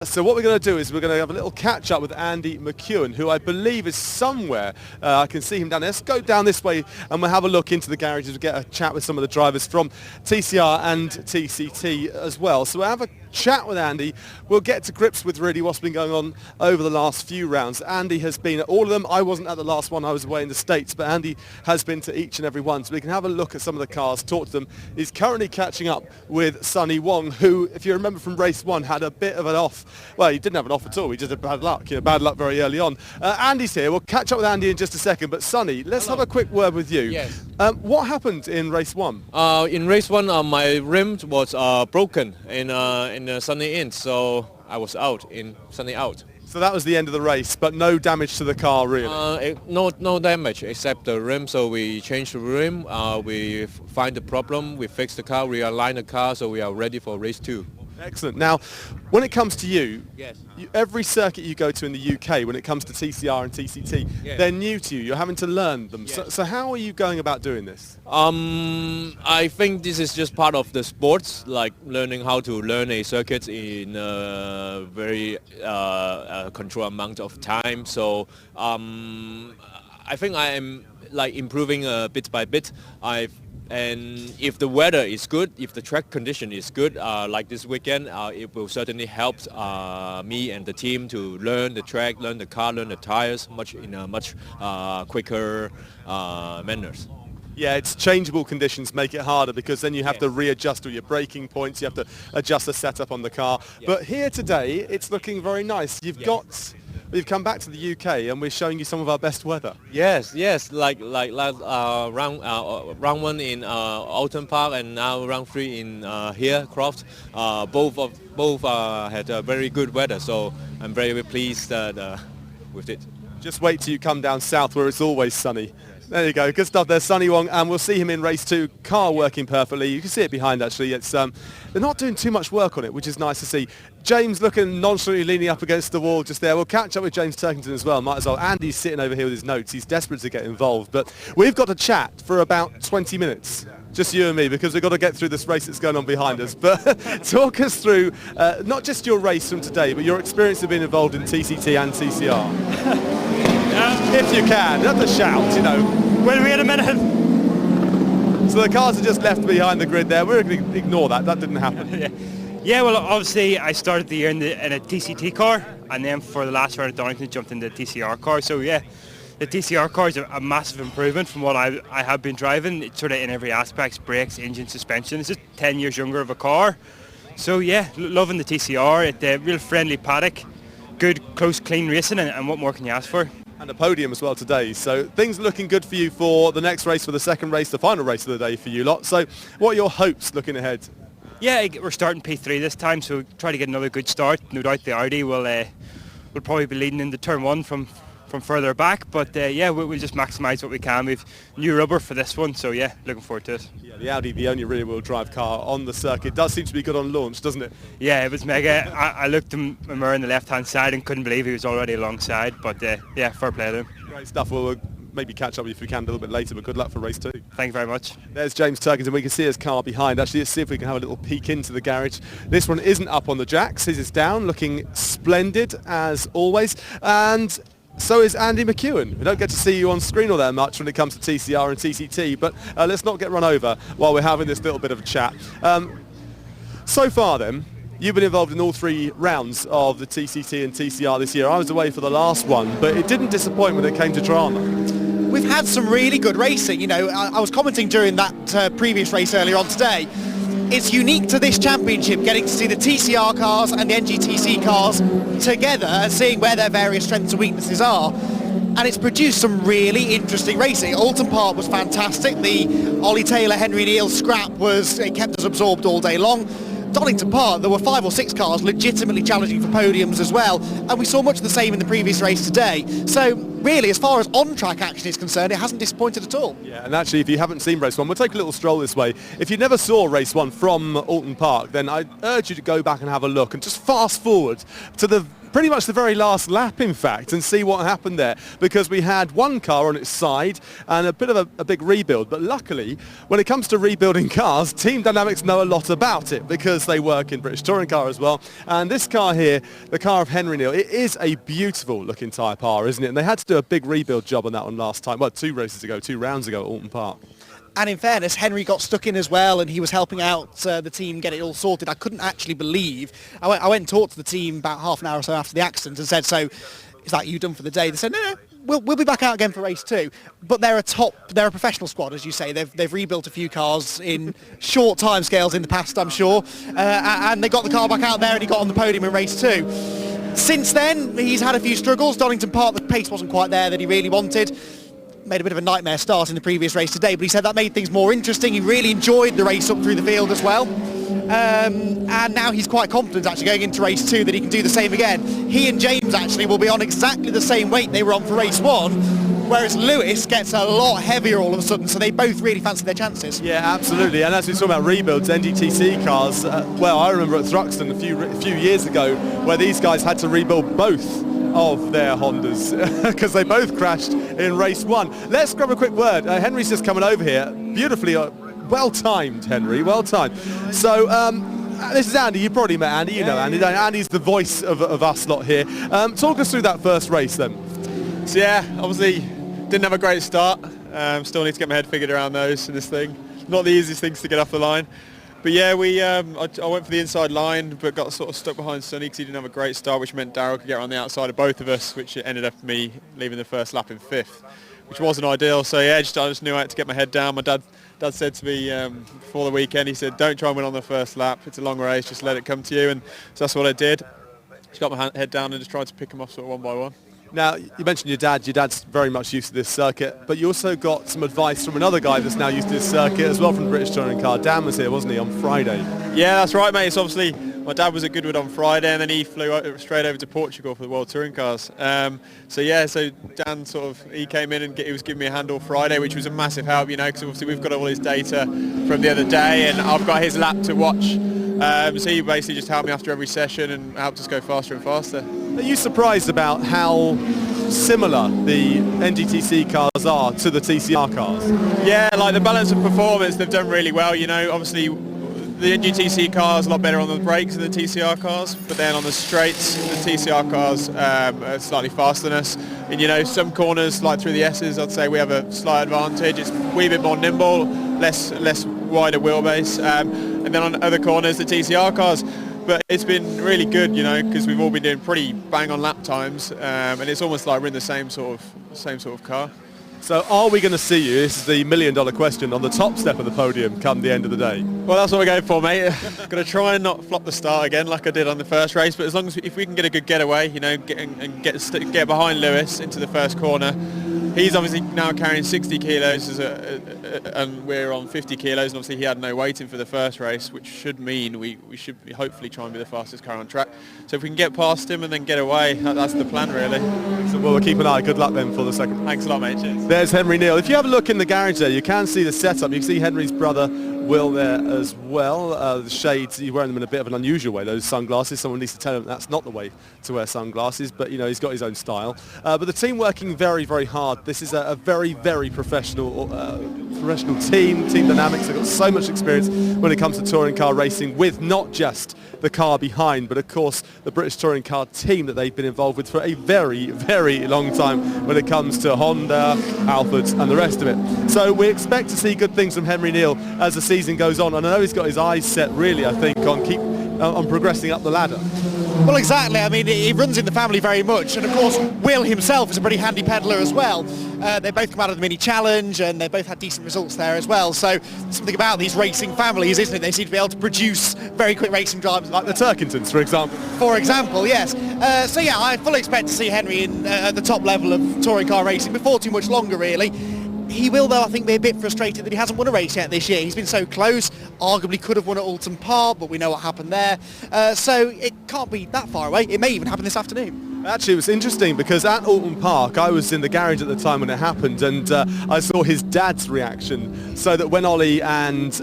So what we're going to do is we're going to have a little catch up with Andy McEwen, who I believe is somewhere. I can see him down there. Let's go down this way and we'll have a look into the garages. We'll get a chat with some of the drivers from TCR and TCT as well. So we'll have a chat with Andy. We'll get to grips with really what's been going on over the last few rounds. Andy has been at all of them. I wasn't at the last one. I was away in the States, but Andy has been to each and every one. So we can have a look at some of the cars, talk to them. He's currently catching up with Sonny Wong, who, if you remember from race one, had a bit of an off. Well, he didn't have an off at all. He just had bad luck. Bad luck very early on. Andy's here. We'll catch up with Andy in just a second. But Sonny, let's have a quick word with you. Yes. What happened in race one? In race one, my rim was broken in the sunny end, so I was out in sunny out. So that was the end of the race, but no damage to the car, really? No damage except the rim, so we changed the rim, we find the problem, we fixed the car, we aligned the car, so we are ready for race two. Excellent. Now, when it comes to you, yes. Every circuit you go to in the UK, when it comes to TCR and TCT, yes. they're new to you. You're having to learn them. Yes. So how are you going about doing this? I think this is just part of the sports, like learning how to learn a circuit in a very controlled amount of time. So I think I am like improving bit by bit. And if the weather is good, if the track condition is good, like this weekend, it will certainly help me and the team to learn the track, learn the car, learn the tires in a much quicker manners. Yeah, it's changeable conditions make it harder because then you have to readjust all your braking points, you have to adjust the setup on the car. Yes. But here today, it's looking very nice. We've come back to the UK and we're showing you some of our best weather. Yes, like round one in Alton Park and now round three in here Croft. Both had very good weather, so I'm very pleased with it. Just wait till you come down south where it's always sunny. There you go, good stuff there, Sonny Wong, and we'll see him in race two. Car working perfectly. You can see it behind actually. It's they're not doing too much work on it, which is nice to see. James looking nonchalantly leaning up against the wall just there. We'll catch up with James Turkington as well. Might as well. Andy's sitting over here with his notes. He's desperate to get involved, but we've got to chat for about 20 minutes. Just you and me, because we've got to get through this race that's going on behind us. But talk us through not just your race from today, but your experience of being involved in TCT and TCR. If you can, not to shout, you know. Wait a minute. So the cars are just left behind the grid there. We're going to ignore that. That didn't happen. Yeah, well, obviously I started the year in a TCT car, and then for the last round at Donington jumped into the TCR car. So yeah, the TCR car is a massive improvement from what I have been driving. It's sort of in every aspect, brakes, engine, suspension. It's just 10 years younger of a car. So yeah, loving the TCR. It's a real friendly paddock, good, close, clean racing, and what more can you ask for? And a podium as well today. So things are looking good for you for the next race, for the second race, the final race of the day for you lot. So what are your hopes looking ahead? Yeah, we're starting P3 this time, so try to get another good start. No doubt the Audi will probably be leading into turn one from further back, but yeah, we'll just maximise what we can. We've new rubber for this one, so yeah, looking forward to it. Yeah, the Audi, the only rear-wheel drive car on the circuit, does seem to be good on launch, doesn't it? Yeah, it was mega. I looked at my mirror on the left-hand side and couldn't believe he was already alongside, but yeah, fair play to him. Great stuff. We'll maybe catch up if we can a little bit later, but good luck for race two. Thank you very much. There's James Turkington. We can see his car behind. Actually, let's see if we can have a little peek into the garage. This one isn't up on the jacks. His is down, looking splendid as always. And so is Andy McEwen. We don't get to see you on screen all that much when it comes to TCR and TCT, but let's not get run over while we're having this little bit of a chat. So far then, you've been involved in all three rounds of the TCT and TCR this year. I was away for the last one, but it didn't disappoint when it came to drama. We've had some really good racing. You know, I was commenting during that previous race earlier on today. It's unique to this championship getting to see the TCR cars and the NGTC cars together and seeing where their various strengths and weaknesses are. And it's produced some really interesting racing. Alton Park was fantastic. The Ollie Taylor, Henry Neal scrap it kept us absorbed all day long. Donington Park, there were 5 or 6 cars legitimately challenging for podiums as well, and we saw much of the same in the previous race today. So really, as far as on-track action is concerned, it hasn't disappointed at all. Yeah, and actually, if you haven't seen race one, we'll take a little stroll this way. If you never saw race one from Alton Park, then I urge you to go back and have a look and just fast forward to the pretty much the very last lap, in fact, and see what happened there, because we had one car on its side and a bit of a big rebuild. But luckily, when it comes to rebuilding cars, Team Dynamics know a lot about it because they work in British Touring Car as well. And this car here, the car of Henry Neal, it is a beautiful looking tyre power, isn't it? And they had to do a big rebuild job on that one last time, well, 2 rounds ago at Alton Park. And in fairness, Henry got stuck in as well, and he was helping out the team get it all sorted. I couldn't actually believe. I went and talked to the team about half an hour or so after the accident and said, so is that you done for the day? They said, no, we'll be back out again for race 2. But they're a professional squad, as you say. They've rebuilt a few cars in short time scales in the past, I'm sure. And they got the car back out there and he got on the podium in race 2. Since then, he's had a few struggles. Donington Park, the pace wasn't quite there that he really wanted. Made a bit of a nightmare start in the previous race today, but he said that made things more interesting. He really enjoyed the race up through the field as well. And now he's quite confident actually going into race 2 that he can do the same again. He and James actually will be on exactly the same weight they were on for race 1, whereas Lewis gets a lot heavier all of a sudden, so they both really fancy their chances. Yeah, absolutely. And as we talk about rebuilds, NGTC cars, well, I remember at Thruxton a few years ago where these guys had to rebuild both of their Hondas because they both crashed in race 1. Let's grab a quick word. Henry's just coming over here. Beautifully, well-timed, Henry, well-timed. So this is Andy. You probably met Andy. You know Andy. Andy's the voice of us lot here. Talk us through that first race then. So yeah, obviously didn't have a great start. Still need to get my head figured around those in this thing. Not the easiest things to get off the line. But yeah, I went for the inside line, but got sort of stuck behind Sonny because he didn't have a great start, which meant Darryl could get around the outside of both of us, which ended up me leaving the first lap in 5th, which wasn't ideal. So yeah, I just knew I had to get my head down. My dad said to me before the weekend, he said, don't try and win on the first lap. It's a long race, just let it come to you. And so that's what I did. Just got my head down and just tried to pick them off sort of one by one. Now, you mentioned your dad. Your dad's very much used to this circuit, but you also got some advice from another guy that's now used to this circuit as well from the British Touring Car. Dan was here, wasn't he, on Friday? Yeah, that's right, mate. It's obviously, my dad was at Goodwood on Friday and then he flew straight over to Portugal for the World Touring Cars. So Dan he came in and he was giving me a hand all Friday, which was a massive help, you know, because obviously we've got all his data from the other day and I've got his lap to watch. So he basically just helped me after every session and helped us go faster and faster. Are you surprised about how similar the NGTC cars are to the TCR cars? Yeah, like the balance of performance, they've done really well. You know, obviously the NGTC cars are a lot better on the brakes than the TCR cars, but then on the straights, the TCR cars are slightly faster than us. And you know, some corners, like through the S's, I'd say we have a slight advantage. It's a wee bit more nimble, less wider wheelbase. And then on other corners, the TCR cars. But it's been really good, you know, because we've all been doing pretty bang on lap times, and it's almost like we're in the same sort of car. So are we going to see you, this is the $1 million question, on the top step of the podium come the end of the day? Well, that's what we're going for, mate. Going to try and not flop the start again like I did on the first race, but as long as if we can get a good getaway, you know, get behind Lewis into the first corner. He's obviously now carrying 60 kilos and we're on 50 kilos, and obviously he had no weighting for the first race, which should mean we should hopefully try and be the fastest car on track. So if we can get past him and then get away, that's the plan really. So we'll keep an eye. Good luck then for the second. Thanks a lot, mate. Cheers. There's Henry Neal. If you have a look in the garage there, you can see the setup. You can see Henry's brother Will there as well. The shades, he's wearing them in a bit of an unusual way, those sunglasses. Someone needs to tell him that's not the way to wear sunglasses, but you know, he's got his own style. But the team working very, very hard. This is a very, very professional team Dynamics. They've got so much experience when it comes to touring car racing, with not just the car behind, but of course the British Touring Car team that they've been involved with for a very, very long time when it comes to Honda, Alfords and the rest of it. So we expect to see good things from Henry Neal as the season goes on, and I know he's got his eyes set really, I think, on progressing up the ladder. Well, exactly. I mean, he runs in the family very much, and of course Will himself is a pretty handy peddler as well. They both come out of the mini challenge and they both had decent results there as well. So something about these racing families, isn't it? They seem to be able to produce very quick racing drivers. Like the Turkingtons, for example. For example, yes. So yeah, I fully expect to see Henry at the top level of touring car racing before too much longer, really. He will, though, I think, be a bit frustrated that he hasn't won a race yet this year. He's been so close, arguably could have won at Alton Park, but we know what happened there. So it can't be that far away. It may even happen this afternoon. Actually, it was interesting because at Alton Park, I was in the garage at the time when it happened, and I saw his dad's reaction. So that when Ollie and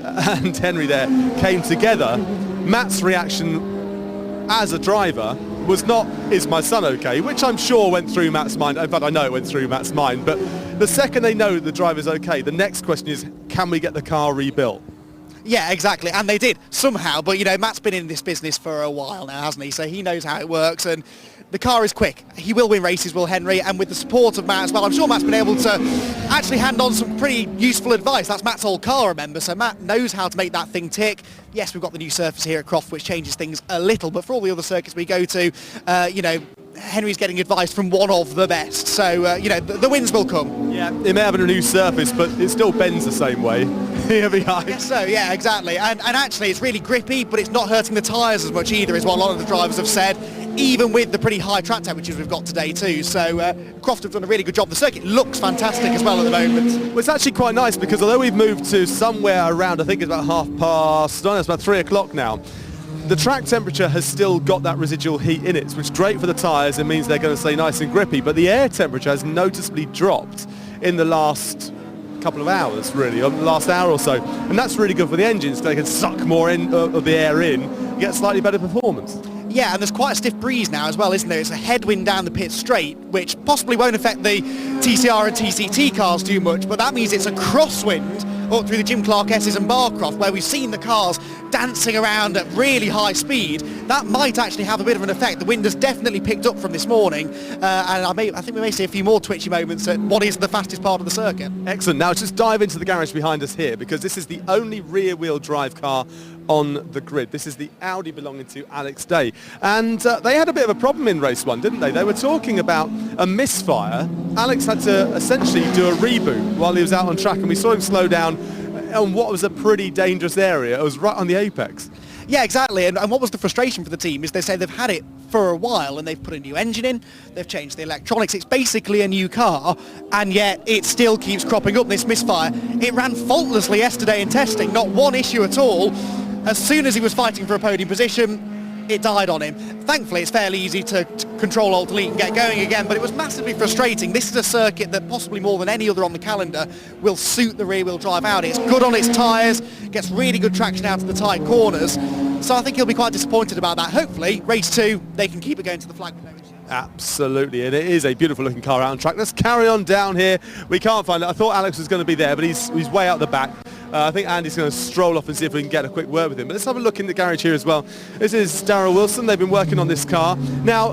Henry there came together, Matt's reaction as a driver was not, is my son okay? Which I'm sure went through Matt's mind. In fact, I know it went through Matt's mind. But the second they know the driver's okay, the next question is, can we get the car rebuilt? Yeah, exactly, and they did somehow. But you know, Matt's been in this business for a while now, hasn't he? So he knows how it works, and the car is quick. He will win races, Will Henry, and with the support of Matt as well, I'm sure Matt's been able to actually hand on some pretty useful advice. That's Matt's old car, remember, so Matt knows how to make that thing tick. Yes, we've got the new surface here at Croft, which changes things a little, but for all the other circuits we go to, you know, Henry's getting advice from one of the best, so you know, the wins will come. Yeah, it may have a new surface, but it still bends the same way here behind. Yes, so yeah, exactly, and actually it's really grippy, but it's not hurting the tyres as much either, is what a lot of the drivers have said, even with the pretty high track temperatures we've got today too. So Croft have done a really good job. The circuit looks fantastic as well at the moment. Well, it's actually quite nice because although we've moved to somewhere around, I think it's about it's about 3 o'clock now, the track temperature has still got that residual heat in it, which is great for the tyres. It means they're going to stay nice and grippy, but the air temperature has noticeably dropped in the last couple of hours, really, or the last hour or so, and that's really good for the engines. They can suck more of the air in, get slightly better performance. Yeah, and there's quite a stiff breeze now as well, isn't there? It's a headwind down the pit straight, which possibly won't affect the TCR and TCT cars too much, but that means it's a crosswind up through the Jim Clark S's and Barcroft, where we've seen the cars dancing around at really high speed. That might actually have a bit of an effect. The wind has definitely picked up from this morning, and I think we may see a few more twitchy moments at what is the fastest part of the circuit. Excellent. Now let's just dive into the garage behind us here, because this is the only rear-wheel drive car on the grid. This is the Audi belonging to Alex Day, and they had a bit of a problem in race one, didn't they? They were talking about a misfire. Alex had to essentially do a reboot while he was out on track, and we saw him slow down on what was a pretty dangerous area. It was right on the apex. Yeah, exactly, and what was the frustration for the team is they say they've had it for a while and they've put a new engine in, they've changed the electronics, it's basically a new car, and yet it still keeps cropping up, this misfire. It ran faultlessly yesterday in testing, not one issue at all. As soon as he was fighting for a podium position, it died on him. Thankfully, it's fairly easy to control Alt-Delete and get going again, but it was massively frustrating. This is a circuit that possibly more than any other on the calendar will suit the rear-wheel drive Audi. It's good on its tyres, gets really good traction out of the tight corners, so I think he'll be quite disappointed about that. Hopefully, race 2, they can keep it going to the flag. Absolutely, and it is a beautiful looking car out on track. Let's carry on down here. We can't find it. I thought Alex was going to be there, but he's way out the back. I think Andy's going to stroll off and see if we can get a quick word with him. But let's have a look in the garage here as well. This is Darryl Wilson. They've been working on this car. Now,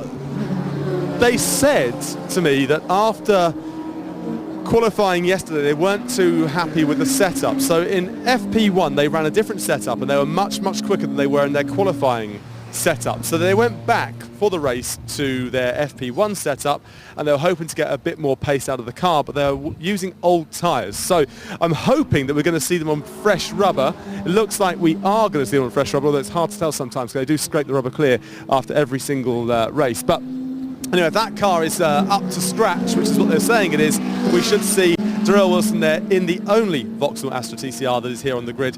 they said to me that after qualifying yesterday, they weren't too happy with the setup. So in FP1, they ran a different setup, and they were much, much quicker than they were in their qualifying setup. So they went back for the race to their FP1 setup, and they were hoping to get a bit more pace out of the car, but they were using old tyres. So I'm hoping that we're going to see them on fresh rubber. It looks like we are going to see them on fresh rubber, although it's hard to tell sometimes because they do scrape the rubber clear after every single race. But anyway, if that car is up to scratch, which is what they're saying it is, we should see Darryl Wilson there in the only Vauxhall Astra TCR that is here on the grid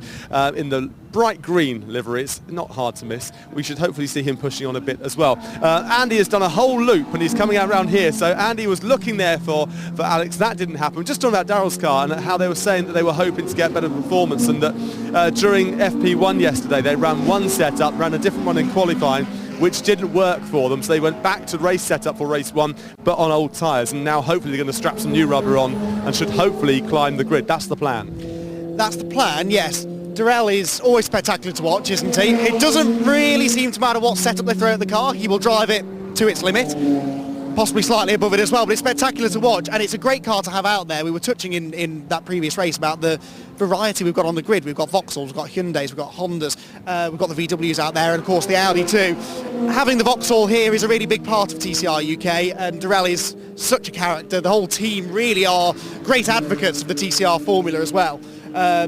in the bright green livery. It's not hard to miss. We should hopefully see him pushing on a bit as well. Andy has done a whole loop and he's coming out around here. So Andy was looking there for Alex. That didn't happen. Just talking about Darryl's car and how they were saying that they were hoping to get better performance, and that during FP1 yesterday they ran one setup, ran a different one in qualifying, which didn't work for them, so they went back to race setup for race 1, but on old tyres, and now hopefully they're going to strap some new rubber on and should hopefully climb the grid. That's the plan. That's the plan, yes. Darrell is always spectacular to watch, isn't he? It doesn't really seem to matter what setup they throw at the car. He will drive it to its limit, possibly slightly above it as well, but it's spectacular to watch, and it's a great car to have out there. We were touching in that previous race about the variety we've got on the grid. We've got Vauxhalls, we've got Hyundais, we've got Hondas, we've got the VWs out there, and of course the Audi too. Having the Vauxhall here is a really big part of TCR UK, and Darrell is such a character. The whole team really are great advocates of the TCR formula as well. Yeah,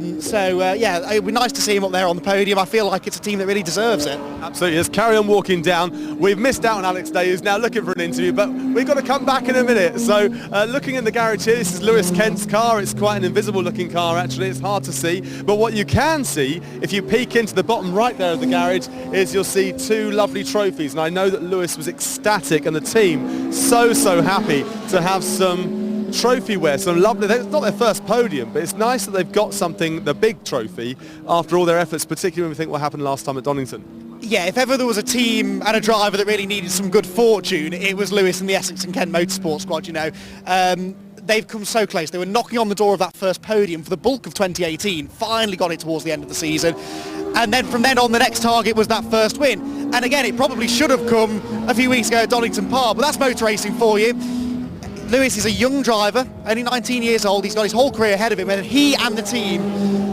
it would be nice to see him up there on the podium. I feel like it's a team that really deserves it. Absolutely. Let's carry on walking down. We've missed out on Alex Day, who's now looking for an interview, but we've got to come back in a minute. So looking in the garage here, this is Lewis Kent's car. It's quite an invisible looking car actually. It's hard to see, but what you can see if you peek into the bottom right there of the garage is you'll see two lovely trophies, and I know that Lewis was ecstatic and the team so happy to have some trophy wear, some lovely. It's not their first podium, but it's nice that they've got something, the big trophy, after all their efforts, particularly when we think what happened last time at Donington. Yeah, if ever there was a team and a driver that really needed some good fortune, it was Lewis and the Essex and Kent Motorsport squad, you know. They've come so close. They were knocking on the door of that first podium for the bulk of 2018, finally got it towards the end of the season. And then from then on, the next target was that first win. And again, it probably should have come a few weeks ago at Donington Park, but that's motor racing for you. Lewis is a young driver, only 19 years old. He's got his whole career ahead of him, and he and the team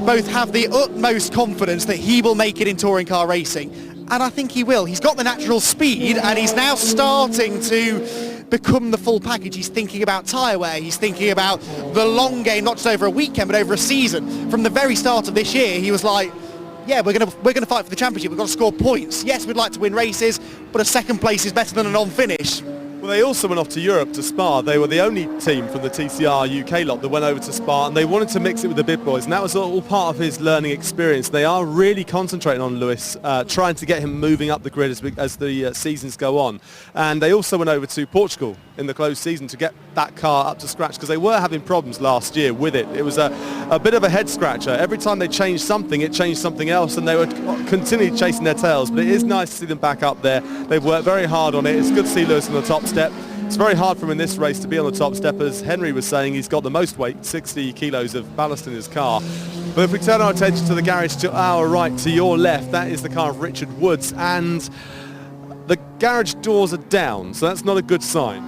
both have the utmost confidence that he will make it in touring car racing. And I think he will. He's got the natural speed, and he's now starting to become the full package. He's thinking about tyre wear. He's thinking about the long game, not just over a weekend, but over a season. From the very start of this year, he was like, yeah, we're gonna fight for the championship. We've got to score points. Yes, we'd like to win races, but a second place is better than a non-finish. Well, they also went off to Europe to Spa. They were the only team from the TCR UK lot that went over to Spa, and they wanted to mix it with the big boys, and that was all part of his learning experience. They are really concentrating on Lewis, trying to get him moving up the grid as the seasons go on. And they also went over to Portugal in the closed season to get that car up to scratch, because they were having problems last year with it. It was a bit of a head scratcher. Every time they changed something, it changed something else, and they were continually chasing their tails. But it is nice to see them back up there. They've worked very hard on it. It's good to see Lewis on the top step. It's very hard for him in this race to be on the top step. As Henry was saying, he's got the most weight, 60 kilos of ballast in his car. But if we turn our attention to the garage to our right, to your left, that is the car of Richard Woods, and the garage doors are down, so that's not a good sign.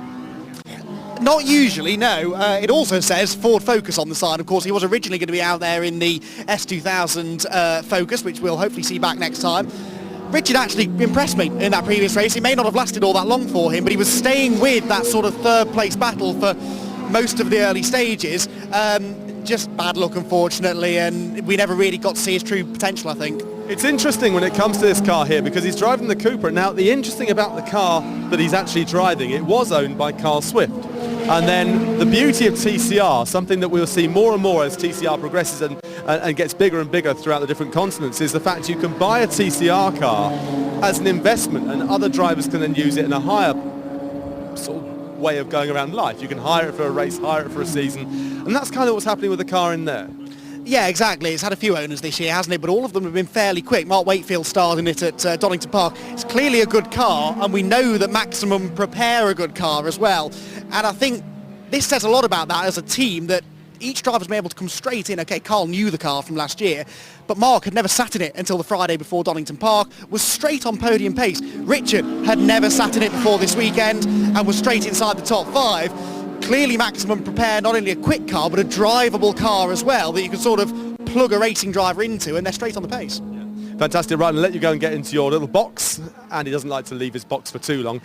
Not usually, no. It also says Ford Focus on the side. Of course, he was originally going to be out there in the S2000 Focus, which we'll hopefully see back next time. Richard actually impressed me in that previous race. It may not have lasted all that long for him, but he was staying with that sort of third place battle for most of the early stages. Just bad luck, unfortunately, and we never really got to see his true potential, I think. It's interesting when it comes to this car here, because he's driving the Cooper. Now, the interesting about the car that he's actually driving, it was owned by Carl Swift. And then the beauty of TCR, something that we'll see more and more as TCR progresses and gets bigger and bigger throughout the different continents, is the fact you can buy a TCR car as an investment, and other drivers can then use it in a higher sort of way of going around life. You can hire it for a race, hire it for a season, and that's kind of what's happening with the car in there. Yeah, exactly. It's had a few owners this year, hasn't it? But all of them have been fairly quick. Mark Wakefield starred in it at Donington Park. It's clearly a good car, and we know that Maximum prepare a good car as well. And I think this says a lot about that as a team, that each driver's been able to come straight in. Okay, Carl knew the car from last year, but Mark had never sat in it until the Friday before Donington Park, was straight on podium pace. Richard had never sat in it before this weekend and was straight inside the top 5. Clearly Maximum prepare not only a quick car, but a drivable car as well, that you can sort of plug a racing driver into, and they're straight on the pace. Fantastic. Right, and let you go and get into your little box. And he doesn't like to leave his box for too long.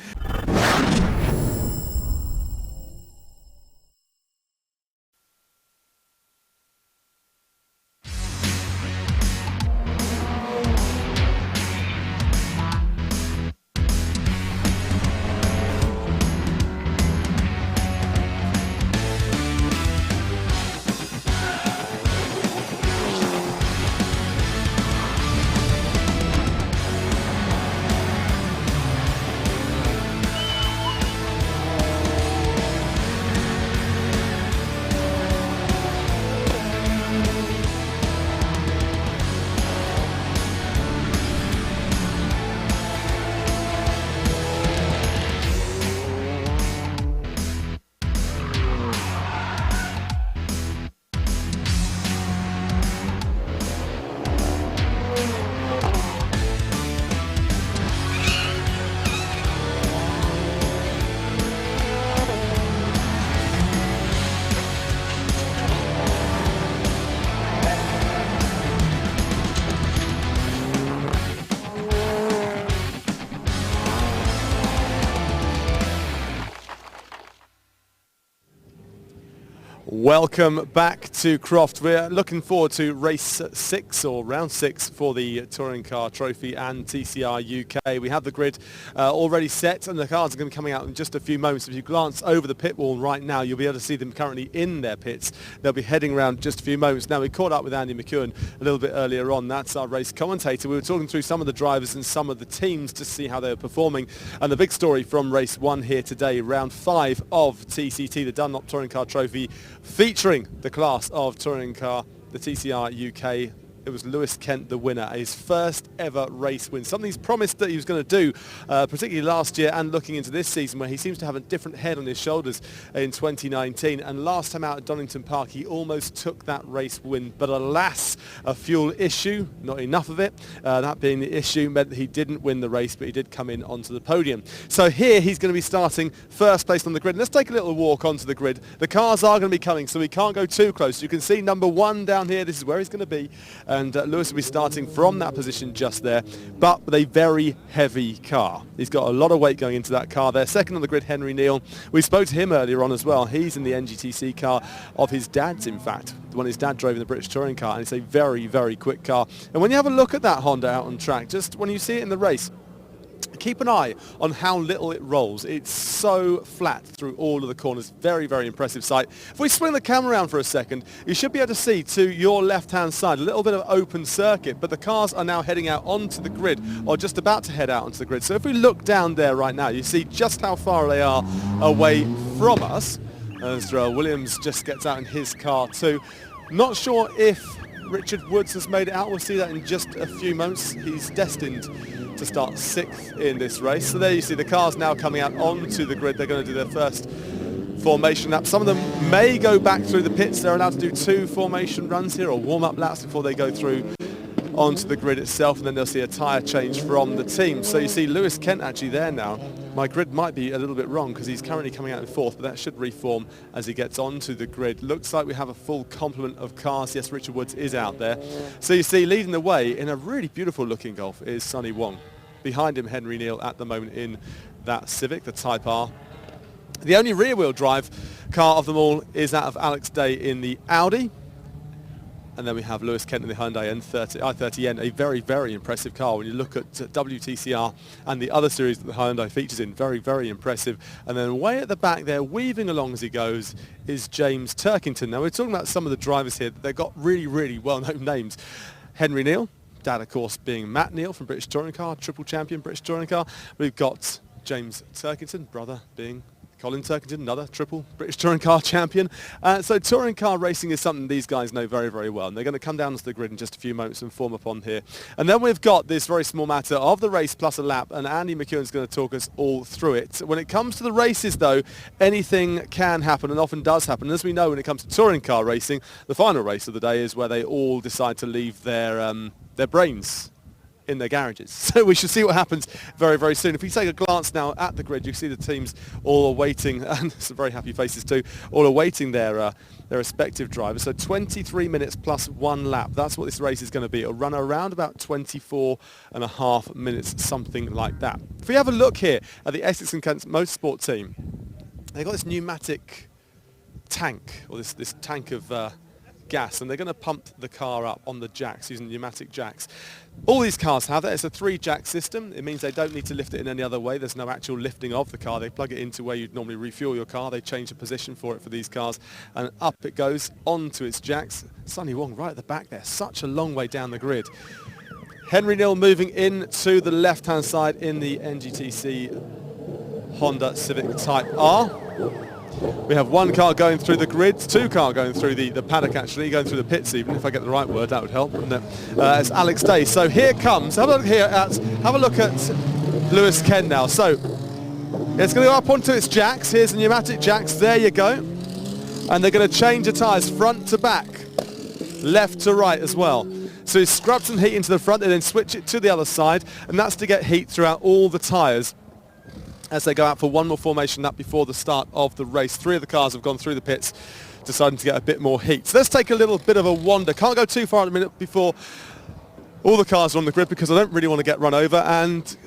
Welcome back to Croft. We're looking forward to race 6 or round 6 for the Touring Car Trophy and TCR UK. We have the grid already set, and the cars are going to be coming out in just a few moments. If you glance over the pit wall right now, you'll be able to see them currently in their pits. They'll be heading around just a few moments. Now, we caught up with Andy McEwen a little bit earlier on. That's our race commentator. We were talking through some of the drivers and some of the teams to see how they were performing. And the big story from race 1 here today, round 5 of TCT, the Dunlop Touring Car Trophy, featuring the class of touring car, the TCR UK, it was Lewis Kent the winner, his first ever race win. Something he's promised that he was going to do, particularly last year and looking into this season, where he seems to have a different head on his shoulders in 2019. And last time out at Donington Park, he almost took that race win. But alas, a fuel issue, not enough of it. That being the issue meant that he didn't win the race, but he did come in onto the podium. So here he's going to be starting first place on the grid. Let's take a little walk onto the grid. The cars are going to be coming, so we can't go too close. You can see number 1 down here. This is where he's going to be. And Lewis will be starting from that position just there, but with a very heavy car. He's got a lot of weight going into that car there. Second on the grid, Henry Neal. We spoke to him earlier on as well. He's in the NGTC car of his dad's, in fact, the one his dad drove in the British Touring Car, and it's a very, very quick car. And when you have a look at that Honda out on track, just when you see it in the race, keep an eye on how little it rolls. It's so flat through all of the corners. Very, very impressive sight. If we swing the camera around for a second, you should be able to see to your left-hand side a little bit of open circuit, but the cars are now heading out onto the grid, or just about to head out onto the grid. So if we look down there right now, you see just how far they are away from us. As Williams just gets out in his car too. Not sure if Richard Woods has made it out. We'll see that in just a few moments. He's destined to start 6th in this race. So there you see the cars now coming out onto the grid. They're going to do their first formation lap. Some of them may go back through the pits. They're allowed to do 2 formation runs here, or warm-up laps, before they go through onto the grid itself, and then they'll see a tyre change from the team. So you see Lewis Kent actually there now. My grid might be a little bit wrong because he's currently coming out in 4th, but that should reform as he gets onto the grid. Looks like we have a full complement of cars. Yes, Richard Woods is out there. So you see leading the way in a really beautiful looking Golf is Sonny Wong. Behind him, Henry Neal at the moment in that Civic, the Type R. The only rear-wheel drive car of them all is that of Alex Day in the Audi. And then we have Lewis Kent in the Hyundai i30N, a very, very impressive car. When you look at WTCR and the other series that the Hyundai features in, very, very impressive. And then way at the back there, weaving along as he goes, is James Turkington. Now, we're talking about some of the drivers here. They've got really, really well-known names. Henry Neal, dad, of course, being Matt Neal from British Touring Car, triple champion British Touring Car. We've got James Turkington, brother being Colin Turkington, another triple British Touring Car champion. So touring car racing is something these guys know very, very well. And they're going to come down onto the grid in just a few moments and form up on here. And then we've got this very small matter of the race plus a lap. And Andy McEwen's going to talk us all through it. When it comes to the races, though, anything can happen and often does happen. And as we know, when it comes to touring car racing, the final race of the day is where they all decide to leave their brains in their garages. So we should see what happens very, very soon. If we take a glance now at the grid, you see the teams all awaiting, and some very happy faces too, all awaiting their respective drivers. So 23 minutes plus 1 lap. That's what this race is going to be. It'll run around about 24 and a half minutes, something like that. If we have a look here at the Essex and Kent Motorsport team, they've got this pneumatic tank, or this tank of gas, and they're going to pump the car up on the jacks using pneumatic jacks. All these cars have that. It's a 3-jack system. It means they don't need to lift it in any other way. There's no actual lifting of the car. They plug it into where you'd normally refuel your car. They change the position for it for these cars, and up it goes onto its jacks. Sonny Wong right at the back there, such a long way down the grid. Henry Neal moving in to the left-hand side in the NGTC Honda Civic Type R. We have 1 car going through the grid, 2 cars going through the paddock, actually, going through the pits even, if I get the right word, that would help. No. It's Alex Day. So here comes, have a look at Lewis Kent now. So it's going to go up onto its jacks. Here's the pneumatic jacks, there you go. And they're going to change the tyres front to back, left to right as well. So he scrubs some heat into the front and then switch it to the other side, and that's to get heat throughout all the tyres as they go out for 1 more formation lap before the start of the race. 3 of the cars have gone through the pits, deciding to get a bit more heat. So let's take a little bit of a wander. Can't go too far in a minute before all the cars are on the grid because I don't really want to get run over, and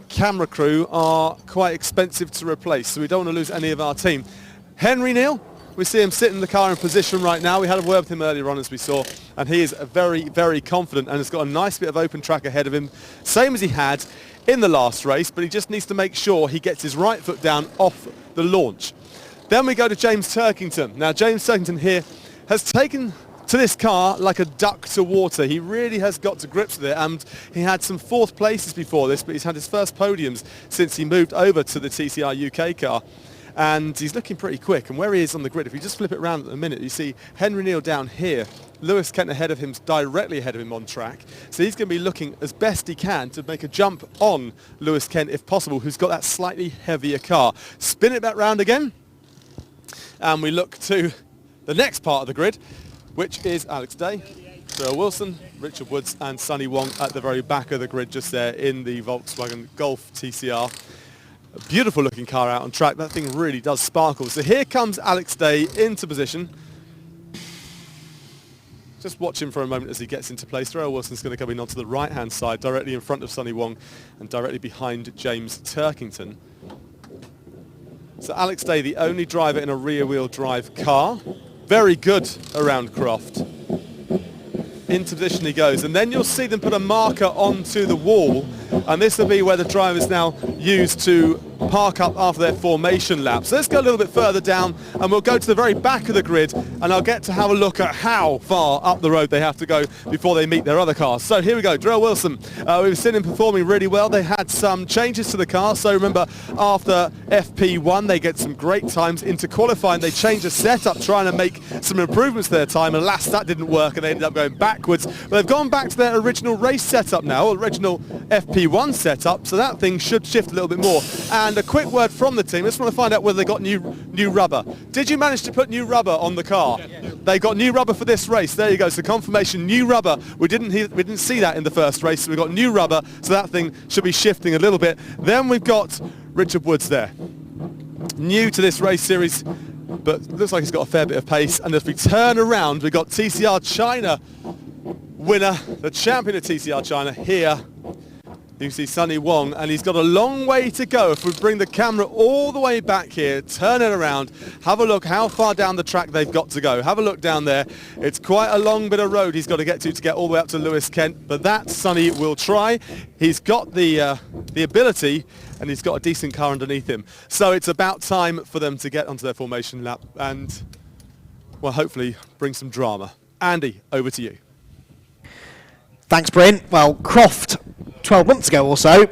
camera crew are quite expensive to replace, so we don't want to lose any of our team. Henry Neal, we see him sitting in the car in position right now. We had a word with him earlier on, as we saw, and he is very, very confident and has got a nice bit of open track ahead of him, same as he had in the last race, but he just needs to make sure he gets his right foot down off the launch. Then we go to James Turkington. Now, James Turkington here has taken to this car like a duck to water. He really has got to grips with it, and he had some 4th places before this, but he's had his first podiums since he moved over to the TCR UK car. and he's looking pretty quick. And where he is on the grid, if you just flip it around at a minute, you see Henry Neal down here, Lewis Kent ahead of him, directly ahead of him on track. So he's going to be looking as best he can to make a jump on Lewis Kent if possible, who's got that slightly heavier car. Spin it back round again, and we look to the next part of the grid, which is Alex Day, Darrell Wilson, Richard Woods and Sonny Wong at the very back of the grid, just there in the Volkswagen Golf TCR. A beautiful looking car out on track. That thing really does sparkle. So here comes Alex Day into position. Just watch him for a moment as he gets into place. Darrell Wilson's going to come in onto the right-hand side, directly in front of Sonny Wong and directly behind James Turkington. So Alex Day, the only driver in a rear-wheel drive car. Very good around Croft. Into position he goes, and then you'll see them put a marker onto the wall, and this will be where the drivers now use to park up after their formation lap. So let's go a little bit further down, and we'll go to the very back of the grid, and I'll get to have a look at how far up the road they have to go before they meet their other cars. So here we go, Darrell Wilson. We've seen him performing really well. They had some changes to the car, so remember after FP1 they get some great times. Into qualifying they changed the setup, trying to make some improvements to their time, and alas, that didn't work and they ended up going backwards. But they've gone back to their original race setup now, original FP1 setup, so that thing should shift a little bit more. And a quick word from the team. I just want to find out whether they got new rubber. Did you manage to put new rubber on the car? Yeah. They got new rubber for this race. There you go. So confirmation, new rubber. We didn't see that in the first race. So we got new rubber. So that thing should be shifting a little bit. Then we've got Richard Woods there. New to this race series, but looks like he's got a fair bit of pace. And if we turn around, we've got TCR China winner, the champion of TCR China here. You see Sonny Wong, and he's got a long way to go. If we bring the camera all the way back here, turn it around, have a look how far down the track they've got to go. Have a look down there. It's quite a long bit of road he's got to get all the way up to Lewis Kent, but that Sonny will try. He's got the ability, and he's got a decent car underneath him. So it's about time for them to get onto their formation lap and, well, hopefully bring some drama. Andy, over to you. Thanks, Bryn. Well, Croft, 12 months ago or so,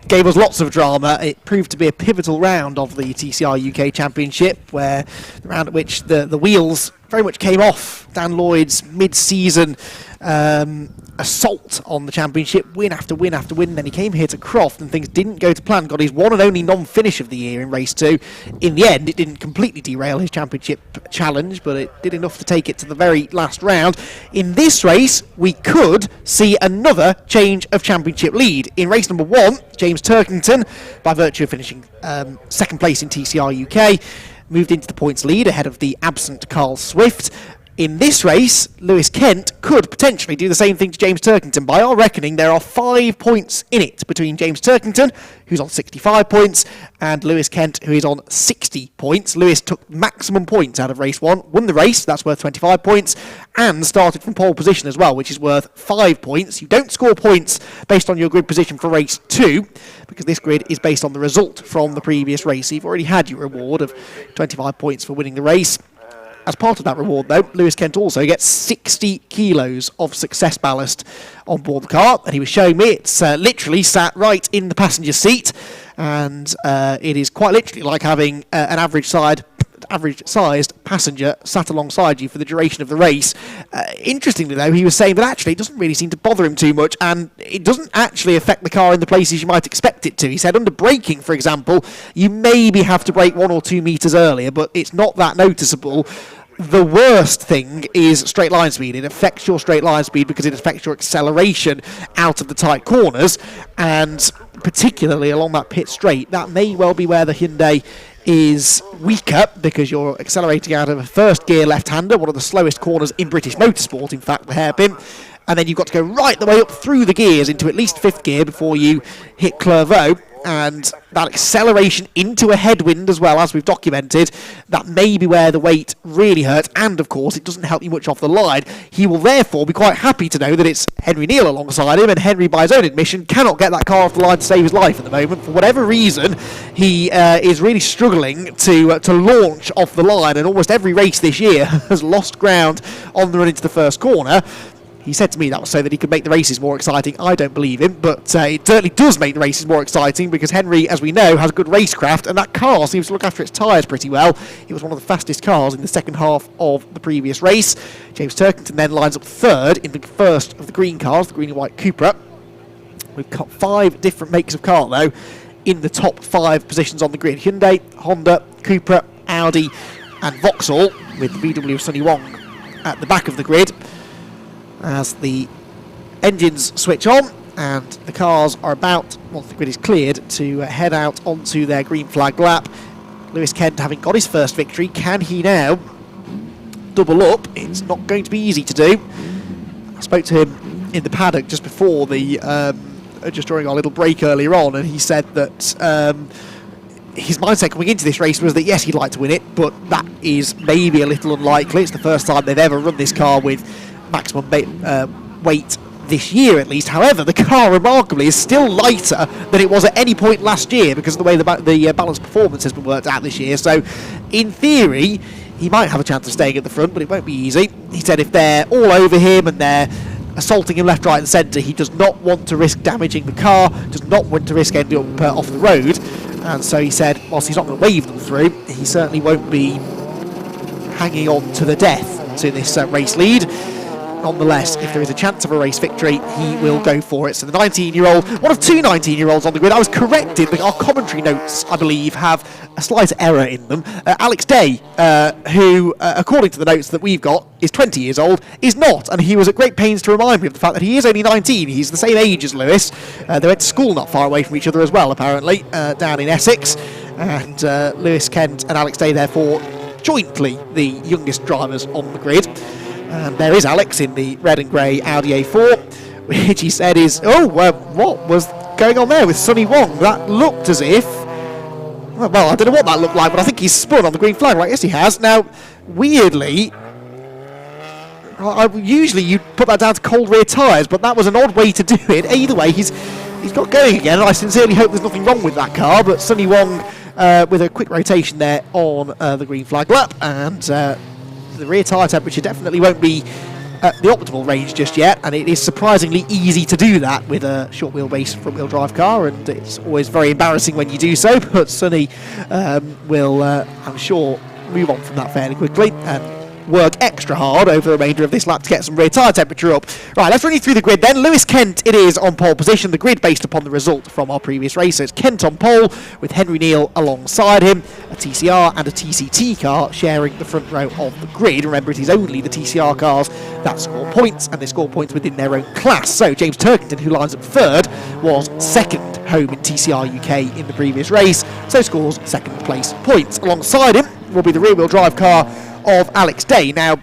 gave us lots of drama. It proved to be a pivotal round of the TCR UK Championship, where the round at which the wheels very much came off Dan Lloyd's mid-season assault on the championship, win after win after win. Then he came here to Croft and things didn't go to plan. Got his one and only non-finish of the year in race 2. In the end, it didn't completely derail his championship challenge, but it did enough to take it to the very last round. In this race, we could see another change of championship lead. In race number 1, James Turkington, by virtue of finishing second place in TCR UK, moved into the points lead ahead of the absent Carl Swift. In this race, Lewis Kent could potentially do the same thing to James Turkington. By our reckoning, there are 5 points in it between James Turkington, who's on 65 points, and Lewis Kent, who is on 60 points. Lewis took maximum points out of race 1, won the race, that's worth 25 points, and started from pole position as well, which is worth 5 points. You don't score points based on your grid position for race 2, because this grid is based on the result from the previous race. So you've already had your reward of 25 points for winning the race. As part of that reward, though, Lewis Kent also gets 60 kilos of success ballast on board the car, and he was showing me it's literally sat right in the passenger seat, and it is quite literally like having an average-sized passenger sat alongside you for the duration of the race. Interestingly, though, he was saying that actually it doesn't really seem to bother him too much, and it doesn't actually affect the car in the places you might expect it to. He said under braking, for example, you maybe have to brake 1 or 2 meters earlier, but it's not that noticeable. The worst thing is straight line speed. It affects your straight line speed because it affects your acceleration out of the tight corners, and particularly along that pit straight, that may well be where the Hyundai is weaker, because you're accelerating out of a first gear left-hander, one of the slowest corners in British motorsport, in fact, the hairpin, and then you've got to go right the way up through the gears into at least 5th gear before you hit Clervaux, and that acceleration into a headwind as well, as we've documented, that may be where the weight really hurts, and of course it doesn't help you much off the line. He will therefore be quite happy to know that it's Henry Neal alongside him, and Henry, by his own admission, cannot get that car off the line to save his life at the moment. For whatever reason, he is really struggling to launch off the line, and almost every race this year has lost ground on the run into the first corner. He said to me that was so that he could make the races more exciting. I don't believe him, but it certainly does make the races more exciting because Henry, as we know, has good racecraft, and that car seems to look after its tyres pretty well. It was one of the fastest cars in the second half of the previous race. James Turkington then lines up third in the first of the green cars, the green and white Cupra. We've got 5 different makes of car, though, in the top 5 positions on the grid. Hyundai, Honda, Cupra, Audi and Vauxhall, with VW of Sonny Wong at the back of the grid. As the engines switch on and the cars are about, once the grid is cleared, to head out onto their green flag lap. Lewis Kent having got his first victory, can he now double up? It's not going to be easy to do. I spoke to him in the paddock just before the just during our little break earlier on, and he said that his mindset coming into this race was that yes, he'd like to win it, but that is maybe a little unlikely. It's the first time they've ever run this car with maximum weight this year at least. However, the car remarkably is still lighter than it was at any point last year because of the way the balanced performance has been worked out this year. So in theory he might have a chance of staying at the front, but it won't be easy. He said if they're all over him and they're assaulting him left, right and centre, he does not want to risk damaging the car, does not want to risk ending up off the road. And so he said whilst he's not going to wave them through, he certainly won't be hanging on to the death to this race lead. Nonetheless, if there is a chance of a race victory, he will go for it. So the 19-year-old, one of 2 19-year-olds on the grid. I was corrected, but our commentary notes, I believe, have a slight error in them. Alex Day, who, according to the notes that we've got, is 20 years old, is not. And he was at great pains to remind me of the fact that he is only 19. He's the same age as Lewis. They went to school not far away from each other as well, apparently, down in Essex. And Lewis Kent and Alex Day, therefore, jointly the youngest drivers on the grid. And there is Alex in the red and grey Audi A4, which he said is, what was going on there with Sonny Wong? That looked as if, well, I don't know what that looked like, but I think he's spun on the green flag, right? Yes, he has. Now, weirdly, usually you'd put that down to cold rear tyres, but that was an odd way to do it. Either way, he's got going again, and I sincerely hope there's nothing wrong with that car, but Sonny Wong with a quick rotation there on the green flag lap, and the rear tyre temperature definitely won't be at the optimal range just yet, and it is surprisingly easy to do that with a short wheelbase front wheel drive car, and it's always very embarrassing when you do so, but Sonny will, I'm sure, move on from that fairly quickly and work extra hard over the remainder of this lap to get some rear tyre temperature up. Right, let's run you through the grid then. Lewis Kent, it is on pole position. The grid based upon the result from our previous races. Kent on pole with Henry Neal alongside him. A TCR and a TCT car sharing the front row of the grid. Remember, it is only the TCR cars that score points, and they score points within their own class. So James Turkington, who lines up third, was second home in TCR UK in the previous race, so scores second place points. Alongside him will be the rear wheel drive car of Alex Day. Now,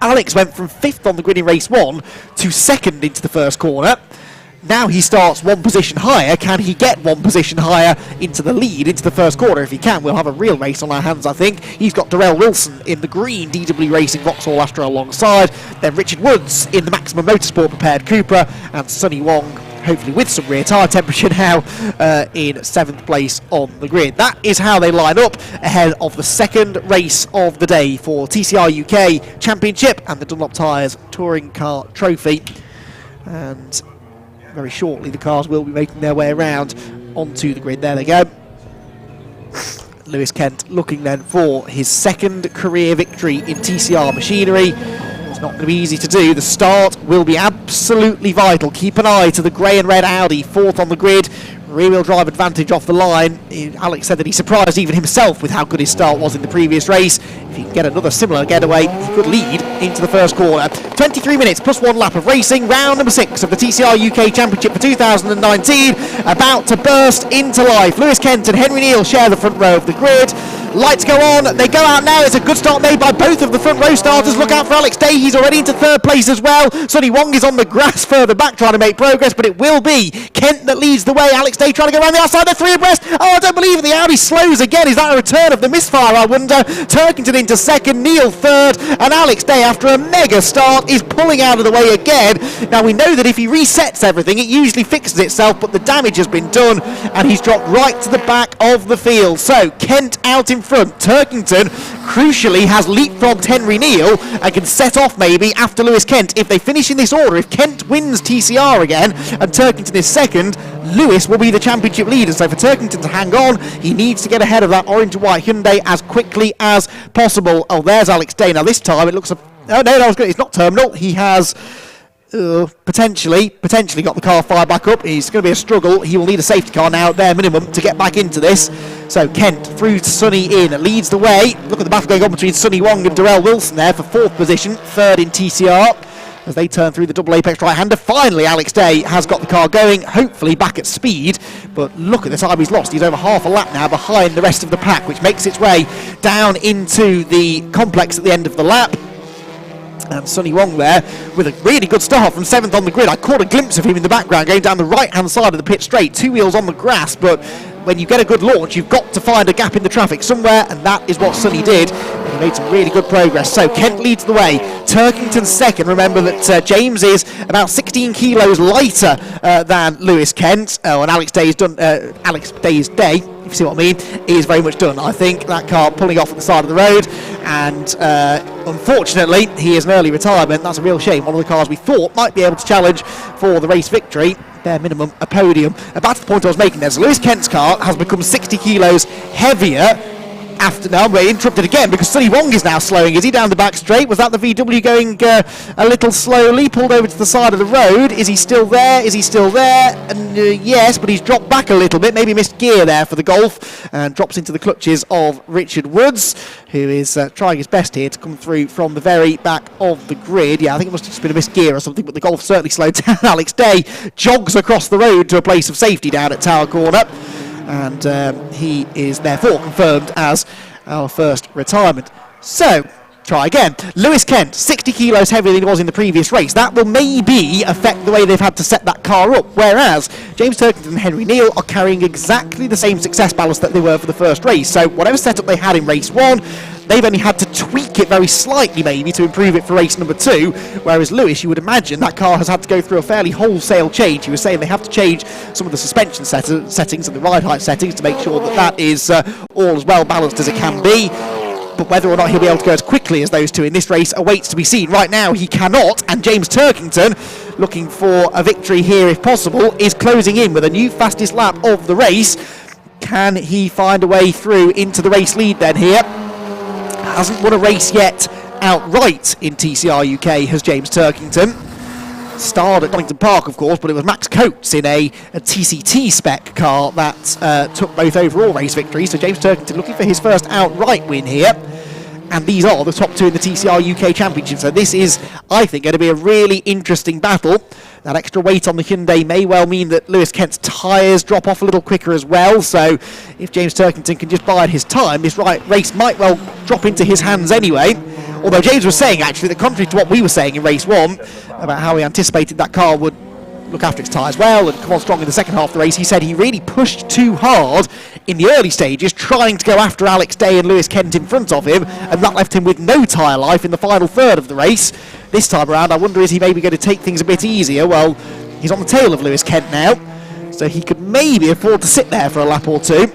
Alex went from 5th on the grid in race 1 to 2nd into the first corner. Now he starts 1 position higher. Can he get 1 position higher into the lead, into the first corner? If he can, we'll have a real race on our hands, I think. He's got Darrell Wilson in the green DW Racing Vauxhall Astra alongside. Then Richard Woods in the Maximum Motorsport prepared Cupra, and Sonny Wong, hopefully with some rear tyre temperature now, in 7th place on the grid. That is how they line up ahead of the second race of the day for TCR UK Championship and the Dunlop Tyres Touring Car Trophy. And very shortly the cars will be making their way around onto the grid. There they go. Lewis Kent looking then for his second career victory in TCR machinery. It's not going to be easy to do. The start will be absolutely vital. Keep an eye to the grey and red Audi, 4th on the grid. Rear-wheel drive advantage off the line. Alex said that he surprised even himself with how good his start was in the previous race. If he can get another similar getaway, he could lead into the first corner. 23 minutes plus 1 lap of racing. Round number 6 of the TCR UK Championship for 2019 about to burst into life. Lewis Kent and Henry Neal share the front row of the grid. Lights go on, they go out now. It's a good start made by both of the front row starters. Look out for Alex Day, he's already into 3rd place as well. Sonny Wong is on the grass further back trying to make progress, but it will be Kent that leads the way. Alex Day trying to go around the outside, they're 3 abreast. Oh, I don't believe it, the Audi slows again. Is that a return of the misfire, I wonder? Turkington into 2nd, Neal 3rd, and Alex Day, after a mega start, is pulling out of the way again. Now we know that if he resets everything, it usually fixes itself, but the damage has been done, and he's dropped right to the back of the field. So Kent out in front. Turkington, crucially, has leapfrogged Henry Neal and can set off maybe after Lewis Kent. If they finish in this order, if Kent wins TCR again and Turkington is second, Lewis will be the championship leader. So for Turkington to hang on, he needs to get ahead of that orange and white Hyundai as quickly as possible. Oh, there's Alex Day. Now this time it looks... Oh, no, it's not terminal. He has... potentially got the car fired back up. It's going to be a struggle. He will need a safety car now at bare minimum to get back into this. So Kent through to Sonny in, leads the way. Look at the battle going on between Sonny Wong and Darrell Wilson there for 4th position, 3rd in TCR as they turn through the double apex right-hander. Finally Alex Day has got the car going, hopefully back at speed, but look at the time he's lost. He's over half a lap now behind the rest of the pack, which makes its way down into the complex at the end of the lap. And Sonny Wong there with a really good start from 7th on the grid. I caught a glimpse of him in the background going down the right-hand side of the pit straight, 2 wheels on the grass, but when you get a good launch, you've got to find a gap in the traffic somewhere, and that is what Sonny did. And he made some really good progress. So Kent leads the way. Turkington's second. Remember that James is about 16 kilos lighter than Lewis Kent. And Alex Day's day, if you see what I mean, is very much done. I think that car pulling off at the side of the road, and unfortunately he is an early retirement. That's a real shame. One of the cars we thought might be able to challenge for the race victory, bare minimum a podium. And back to the point I was making there, so Lewis Kent's car has become 60 kilos heavier after... Now we're interrupted again because Sonny Wong is now slowing. Is he down the back straight? Was that the VW going a little slowly, pulled over to the side of the road? Is he still there? And yes, but he's dropped back a little bit, maybe missed gear there for the Golf, and drops into the clutches of Richard Woods, who is trying his best here to come through from the very back of the grid. Yeah, I think it must have just been a missed gear or something, but the Golf certainly slowed down. Alex Day jogs across the road to a place of safety down at Tower Corner, and he is therefore confirmed as our first retirement. So, try again. Lewis Kent, 60 kilos heavier than he was in the previous race. That will maybe affect the way they've had to set that car up, whereas James Turkington and Henry Neal are carrying exactly the same success ballast that they were for the first race. So whatever setup they had in race 1, they've only had to tweak it very slightly maybe to improve it for race number 2, whereas Lewis, you would imagine that car has had to go through a fairly wholesale change. He was saying they have to change some of the suspension settings and the ride height settings to make sure that that is all as well balanced as it can be. But whether or not he'll be able to go as quickly as those two in this race awaits to be seen. Right now he cannot, and James Turkington, looking for a victory here if possible, is closing in with a new fastest lap of the race. Can he find a way through into the race lead then here? Hasn't won a race yet outright in TCR UK, has James Turkington. Starred at Donington Park, of course, but it was Max Coates in a TCT spec car that took both overall race victories. So James Turkington looking for his first outright win here. And these are the top 2 in the TCR UK Championship. So this is, I think, going to be a really interesting battle. That extra weight on the Hyundai may well mean that Lewis Kent's tyres drop off a little quicker as well. So if James Turkington can just bide his time, this race might well drop into his hands anyway. Although James was saying, actually, that contrary to what we were saying in race 1, about how he anticipated that car would look after its tyres well and come on strong in the second half of the race, he said he really pushed too hard in the early stages, trying to go after Alex Day and Lewis Kent in front of him, and that left him with no tyre life in the final third of the race. This time around, I wonder, is he maybe going to take things a bit easier? Well, he's on the tail of Lewis Kent now, so he could maybe afford to sit there for a lap or two.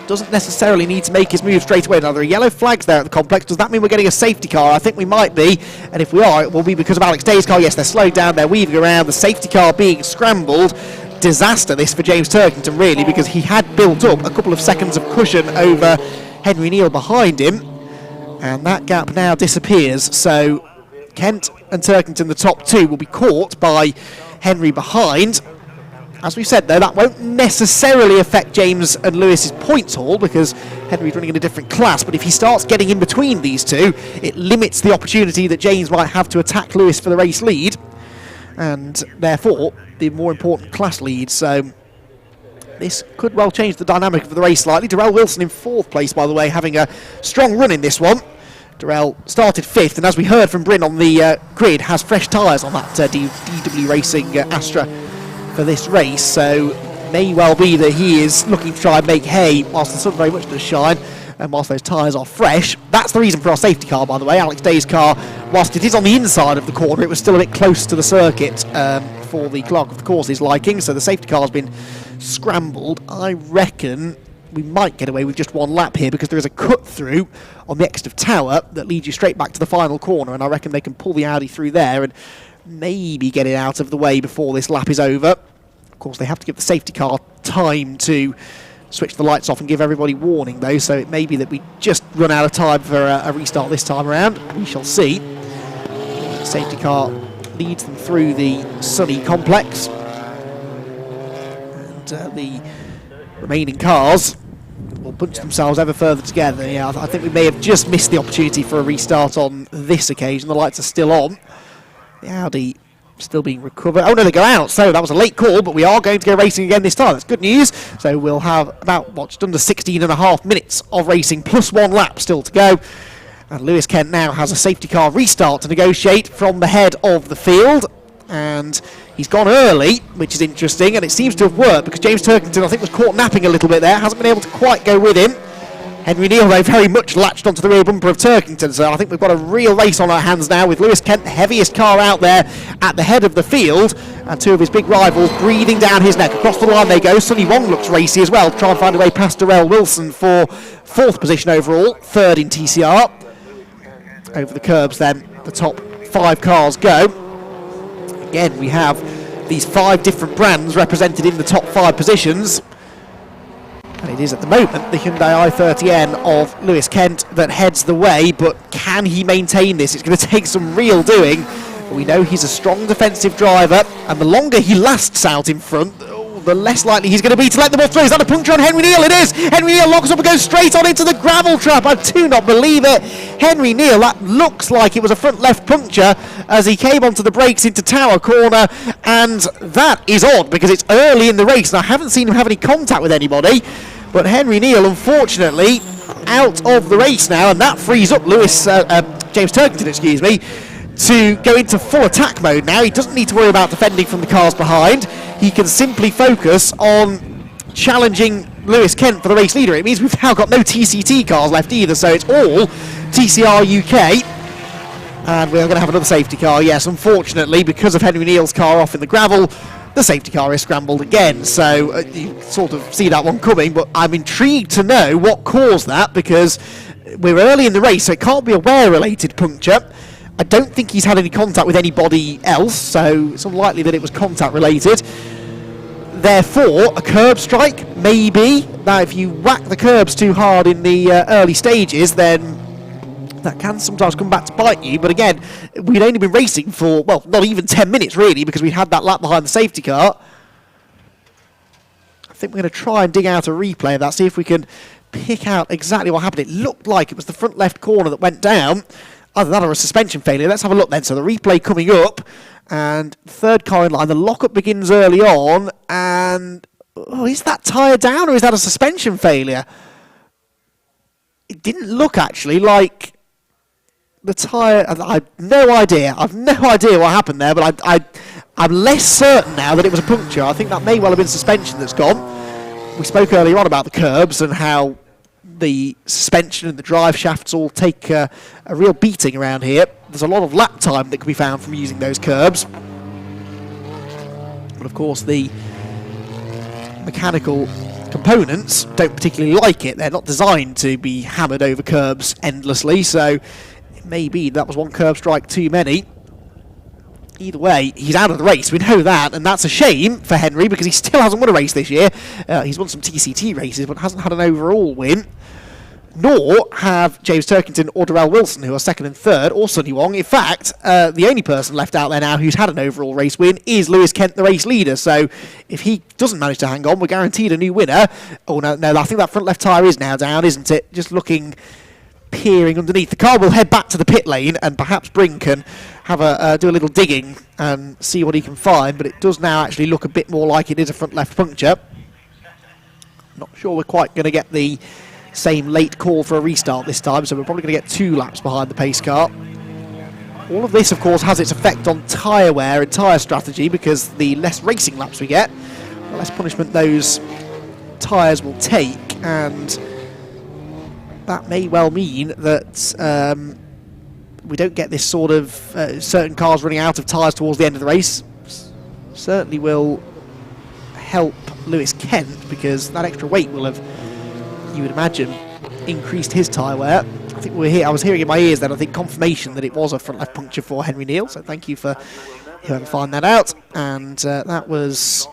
Doesn't necessarily need to make his move straight away. Now, there are yellow flags there at the complex. Does that mean we're getting a safety car? I think we might be. And if we are, it will be because of Alex Day's car. Yes, they're slowed down. They're weaving around. The safety car being scrambled. Disaster, this, for James Turkington, really, because he had built up a couple of seconds of cushion over Henry Neal behind him. And that gap now disappears. So Kent and Turkington, the top 2, will be caught by Henry behind. As we've said, though, that won't necessarily affect James and Lewis's points haul because Henry's running in a different class. But if he starts getting in between these two, it limits the opportunity that James might have to attack Lewis for the race lead, and therefore the more important class lead. So this could well change the dynamic of the race slightly. Darrell Wilson in 4th place, by the way, having a strong run in this one. Darrell started 5th, and as we heard from Bryn on the grid, has fresh tyres on that DW Racing Astra for this race, so may well be that he is looking to try and make hay whilst the sun very much does shine and whilst those tyres are fresh. That's the reason for our safety car, by the way. Alex Day's car, whilst it is on the inside of the corner, it was still a bit close to the circuit for the clerk of the course's liking, so the safety car has been scrambled. I reckon we might get away with just one lap here, because there is a cut through on the exit of Tower that leads you straight back to the final corner, and I reckon they can pull the Audi through there and maybe get it out of the way before this lap is over. Of course, they have to give the safety car time to switch the lights off and give everybody warning, though, so it may be that we just run out of time for a restart this time around. We shall see. The safety car leads them through the sunny complex, and the remaining cars will bunch themselves ever further together. Yeah, I think we may have just missed the opportunity for a restart on this occasion. The lights are still on. The Audi still being recovered. Oh no, they go out, so that was a late call, but we are going to go racing again this time. That's good news. So we'll have about, just under 16.5 minutes of racing, plus one lap still to go. And Lewis Kent now has a safety car restart to negotiate from the head of the field. And he's gone early, which is interesting, and it seems to have worked, because James Turkington, I think, was caught napping a little bit there, hasn't been able to quite go with him. Henry Neal, though, very much latched onto the rear bumper of Turkington, so I think we've got a real race on our hands now, with Lewis Kent, the heaviest car out there at the head of the field, and two of his big rivals breathing down his neck. Across the line they go. Sonny Wong looks racy as well, to try and find a way past Darrell Wilson for 4th position overall, 3rd in TCR. Over the curbs then, the top 5 cars go. Again, we have these 5 different brands represented in the top 5 positions. And it is at the moment the Hyundai i30N of Lewis Kent that heads the way, but can he maintain this? It's going to take some real doing. But we know he's a strong defensive driver, and the longer he lasts out in front, the less likely he's going to be to let the ball through. Is that a puncture on Henry Neal? It is! Henry Neal locks up and goes straight on into the gravel trap. I do not believe it. Henry Neal, that looks like it was a front left puncture as he came onto the brakes into Tower Corner, and that is odd because it's early in the race and I haven't seen him have any contact with anybody. But Henry Neal, unfortunately, out of the race now, and that frees up James Turkington, excuse me, to go into full attack mode now. He doesn't need to worry about defending from the cars behind. He can simply focus on challenging Lewis Kent for the race leader. It means we've now got no TCT cars left either, so it's all TCR UK. And we're going to have another safety car, yes, unfortunately, because of Henry Neal's car off in the gravel. The safety car is scrambled again, so you sort of see that one coming, but I'm intrigued to know what caused that, because we're early in the race, so it can't be a wear-related puncture. I don't think he's had any contact with anybody else, so it's unlikely that it was contact-related. Therefore, a curb strike, maybe. Now, if you whack the curbs too hard in the early stages, then that can sometimes come back to bite you. But again, we'd only been racing for, well, not even 10 minutes really, because we had that lap behind the safety car. I think we're going to try and dig out a replay of that, see if we can pick out exactly what happened. It looked like it was the front left corner that went down. Either that or a suspension failure. Let's have a look then. So the replay coming up, and third car in line. The lockup begins early on, and is that tyre down or is that a suspension failure? It didn't look actually like the tyre. I've no idea. I've no idea what happened there, but I'm less certain now that it was a puncture. I think that may well have been suspension that's gone. We spoke earlier on about the curbs and how the suspension and the drive shafts all take a real beating around here. There's a lot of lap time that can be found from using those curbs. But of course the mechanical components don't particularly like it. They're not designed to be hammered over curbs endlessly, so it may be that was one curb strike too many. Either way, he's out of the race, we know that, and that's a shame for Henry because he still hasn't won a race this year. He's won some TCT races but hasn't had an overall win. Nor have James Turkington or Darrell Wilson, who are 2nd and 3rd, or Sonny Wong. In fact, the only person left out there now who's had an overall race win is Lewis Kent, the race leader. So if he doesn't manage to hang on, we're guaranteed a new winner. Oh, no, I think that front left tyre is now down, isn't it? Just looking, peering underneath. The car will head back to the pit lane, and perhaps Bryn can have do a little digging and see what he can find. But it does now actually look a bit more like it is a front left puncture. Not sure we're quite going to get the same late call for a restart this time, so we're probably going to get 2 laps behind the pace car. All of this, of course, has its effect on tyre wear and tyre strategy, because the less racing laps we get, the less punishment those tyres will take, and that may well mean that we don't get this sort of certain cars running out of tyres towards the end of the race. Certainly will help Lewis Kent, because that extra weight will have you would imagine, increased his tyre wear. I think I was hearing in my ears then, I think, confirmation that it was a front left puncture for Henry Neal, so thank you for whoever found that out. And that was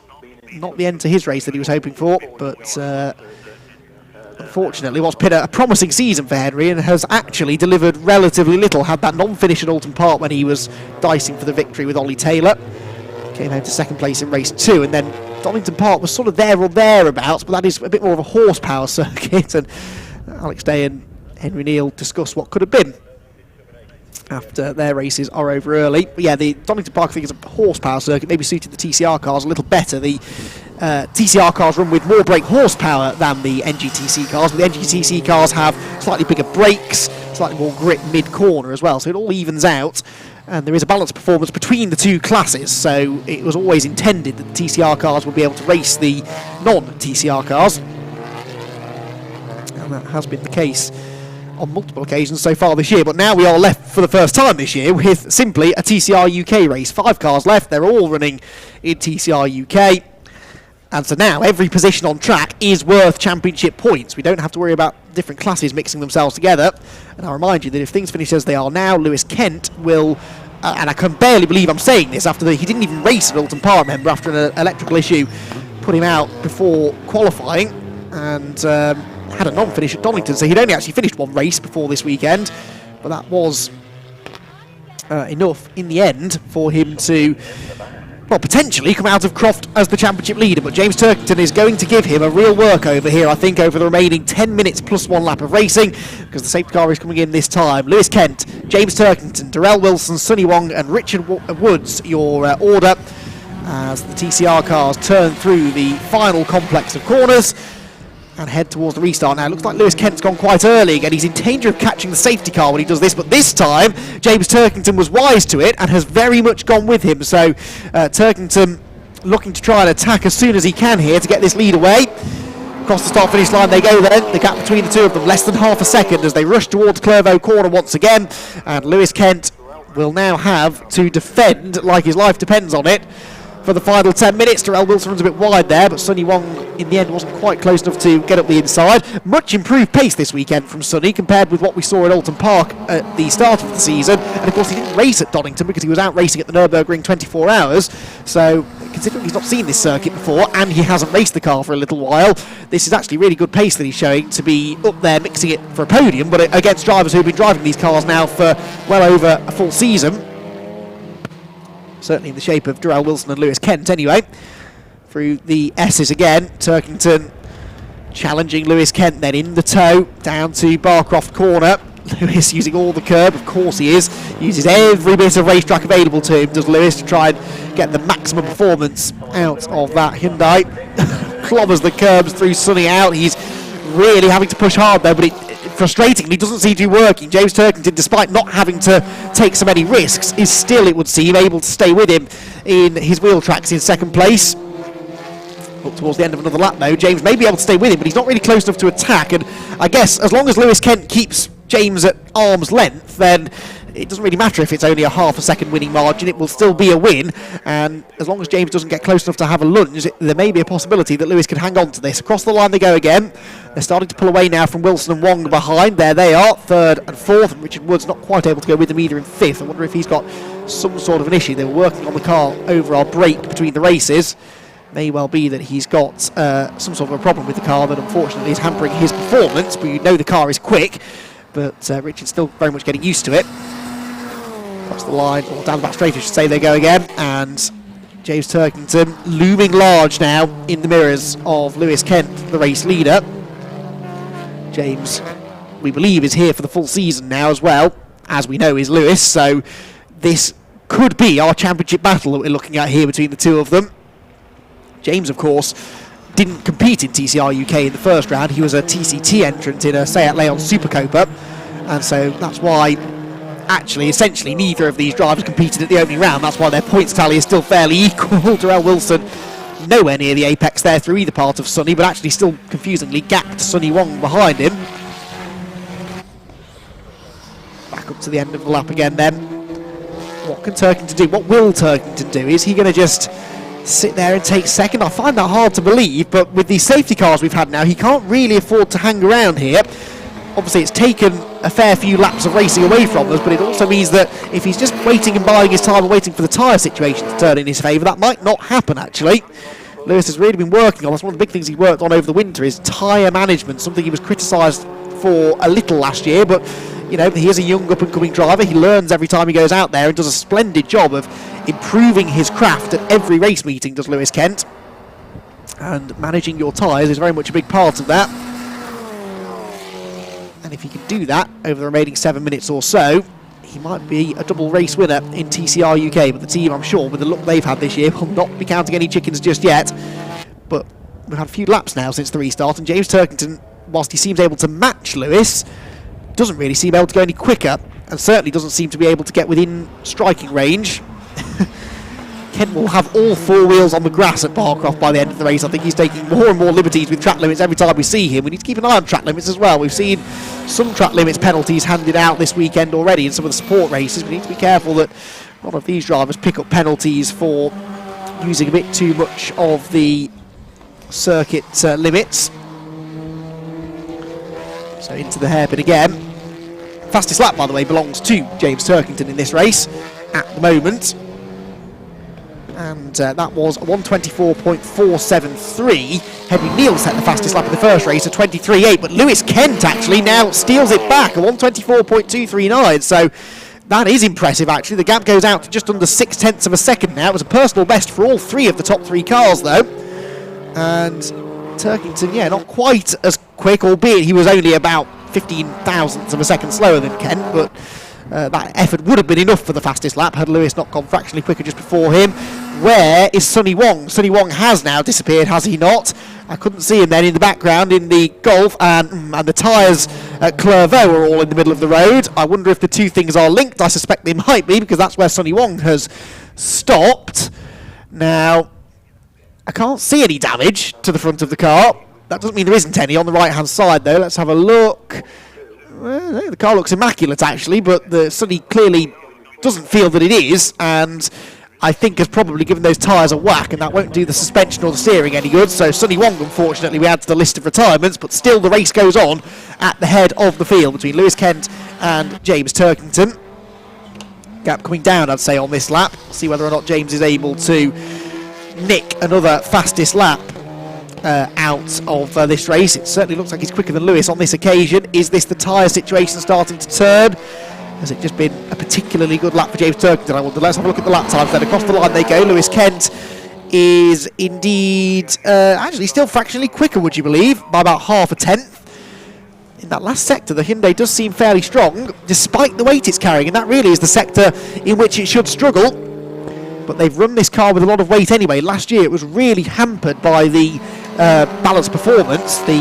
not the end to his race that he was hoping for, but unfortunately what's been a promising season for Henry and has actually delivered relatively little. Had that non-finish at Alton Park when he was dicing for the victory with Ollie Taylor. Came home to second place in race 2, and then Donington Park was sort of there or thereabouts, but that is a bit more of a horsepower circuit, and Alex Day and Henry Neal discuss what could have been after their races are over early. But yeah, the Donington Park, I think, is a horsepower circuit, maybe suited the TCR cars a little better. The TCR cars run with more brake horsepower than the NGTC cars, but the NGTC cars have slightly bigger brakes, slightly more grip mid-corner as well, so it all evens out. And there is a balanced performance between the two classes, so it was always intended that the TCR cars would be able to race the non-TCR cars. And that has been the case on multiple occasions so far this year, but now we are left for the first time this year with simply a TCR UK race. 5 cars left, they're all running in TCR UK. And so now every position on track is worth championship points. We don't have to worry about different classes mixing themselves together. And I'll remind you that if things finish as they are now, Lewis Kent will, and I can barely believe I'm saying this, he didn't even race at Alton Park, remember, after an electrical issue put him out before qualifying, and had a non-finish at Donington, so he'd only actually finished one race before this weekend, but that was enough in the end for him to, well, potentially come out of Croft as the championship leader. But James Turkington is going to give him a real workover here, I think, over the remaining 10 minutes plus 1 lap of racing, because the safety car is coming in this time. Lewis Kent, James Turkington, Darrell Wilson, Sonny Wong and Richard Woods, your order, as the TCR cars turn through the final complex of corners and head towards the restart. Now it looks like Lewis Kent's gone quite early again. He's in danger of catching the safety car when he does this, but this time James Turkington was wise to it and has very much gone with him. So Turkington looking to try and attack as soon as he can here to get this lead away. Across the start finish line they go then. The gap between the two of them less than half a second as they rush towards Clervaux corner once again, and Lewis Kent will now have to defend like his life depends on it for the final 10 minutes. Darrell Wilson runs a bit wide there, but Sonny Wong in the end wasn't quite close enough to get up the inside. Much improved pace this weekend from Sonny compared with what we saw at Alton Park at the start of the season, and of course he didn't race at Donington because he was out racing at the Nürburgring 24 hours, so considering he's not seen this circuit before and he hasn't raced the car for a little while, this is actually really good pace that he's showing to be up there mixing it for a podium, but against drivers who've been driving these cars now for well over a full season. Certainly in the shape of Darrell Wilson and Lewis Kent anyway. Through the S's again, Turkington challenging Lewis Kent then in the tow down to Barcroft corner. Lewis using all the curb, of course he is. Uses every bit of racetrack available to him, does Lewis, to try and get the maximum performance out of that Hyundai. Clobbers the curbs through Sonny out. He's really having to push hard though, but it frustratingly doesn't seem to be working. James Turkington, despite not having to take so many risks, is still, it would seem, able to stay with him in his wheel tracks in second place. Up towards the end of another lap though, James may be able to stay with him, but he's not really close enough to attack, and I guess as long as Lewis Kent keeps James at arm's length, then it doesn't really matter if it's only a half a second winning margin, it will still be a win, and as long as James doesn't get close enough to have a lunge, there may be a possibility that Lewis can hang on to this. Across the line they go again. They're starting to pull away now from Wilson and Wong behind. There they are, third and fourth, and Richard Wood's not quite able to go with them either in fifth. I wonder if he's got some sort of an issue. They were working on the car over our break between the races. May well be that he's got some sort of a problem with the car that unfortunately is hampering his performance, but you know the car is quick, but Richard's still very much getting used to it. Across the line, or down the back straight I should say, they go again, and James Turkington looming large now in the mirrors of Lewis Kent, the race leader. James, we believe, is here for the full season now as well, as we know is Lewis, so this could be our championship battle that we're looking at here between the two of them. James, of course, didn't compete in TCR UK in the first round. He was a TCT entrant in a Seat Leon Supercopa, and so that's why actually essentially neither of these drivers competed at the opening round. That's why their points tally is still fairly equal. Darrell Wilson nowhere near the apex there through either part of Sonny, but actually still confusingly gapped Sonny Wong behind him. Back up to the end of the lap again then. What can Turkington do? What will Turkington do? Is he going to just sit there and take second. I find that hard to believe, but with these safety cars we've had now, he can't really afford to hang around here. Obviously, it's taken a fair few laps of racing away from us, but it also means that if he's just waiting and biding his time and waiting for the tyre situation to turn in his favour, that might not happen, actually. Lewis has really been working on, that's one of the big things he worked on over the winter, is tyre management, something he was criticised for a little last year, but you know, he is a young up-and-coming driver. He learns every time he goes out there and does a splendid job of improving his craft at every race meeting, does Lewis Kent. And managing your tyres is very much a big part of that. And if he can do that over the remaining 7 minutes or so, he might be a double race winner in TCR UK. But the team, I'm sure, with the luck they've had this year, will not be counting any chickens just yet. But we've had a few laps now since the restart, and James Turkington, whilst he seems able to match Lewis, doesn't really seem able to go any quicker, and certainly doesn't seem to be able to get within striking range. Kent will have all four wheels on the grass at Barcroft by the end of the race. I think he's taking more and more liberties with track limits every time we see him. We need to keep an eye on track limits as well. We've seen some track limits penalties handed out this weekend already in some of the support races. We need to be careful that none of these drivers pick up penalties for using a bit too much of the circuit limits. So into the hairpin again. Fastest lap, by the way, belongs to James Turkington in this race at the moment. And that was 1:24.473. Henry Neal set the fastest lap of the first race at 23.8, but Lewis Kent actually now steals it back at 1:24.239. So that is impressive, actually. The gap goes out to just under 0.6 of a second now. It was a personal best for all three of the top three cars, though. And Turkington, yeah, not quite as quick, albeit he was only about 15 thousandths of a second slower than Kent, but that effort would have been enough for the fastest lap had Lewis not gone fractionally quicker just before him. Where is Sonny Wong? Sonny Wong has now disappeared, has he not? I couldn't see him then in the background in the Golf, and the tyres at Clairvaux are all in the middle of the road. I wonder if the two things are linked. I suspect they might be, because that's where Sonny Wong has stopped. Now, I can't see any damage to the front of the car. That doesn't mean there isn't any on the right-hand side, though. Let's have a look. Well, the car looks immaculate, actually, but the Sonny clearly doesn't feel that it is, and I think has probably given those tyres a whack, and that won't do the suspension or the steering any good. So Sonny Wong, unfortunately, we add to the list of retirements, but still the race goes on at the head of the field between Lewis Kent and James Turkington. Gap coming down, I'd say, on this lap. See whether or not James is able to nick another fastest lap out of this race. It certainly looks like he's quicker than Lewis on this occasion. Is this the tyre situation starting to turn? Has it just been a particularly good lap for James Turkington? I wonder. Let's have a look at the lap times then. Across the line they go. Lewis Kent is indeed actually still fractionally quicker, would you believe, by about half a tenth. In that last sector, the Hyundai does seem fairly strong, despite the weight it's carrying, and that really is the sector in which it should struggle. But they've run this car with a lot of weight anyway. Last year it was really hampered by the balance performance, the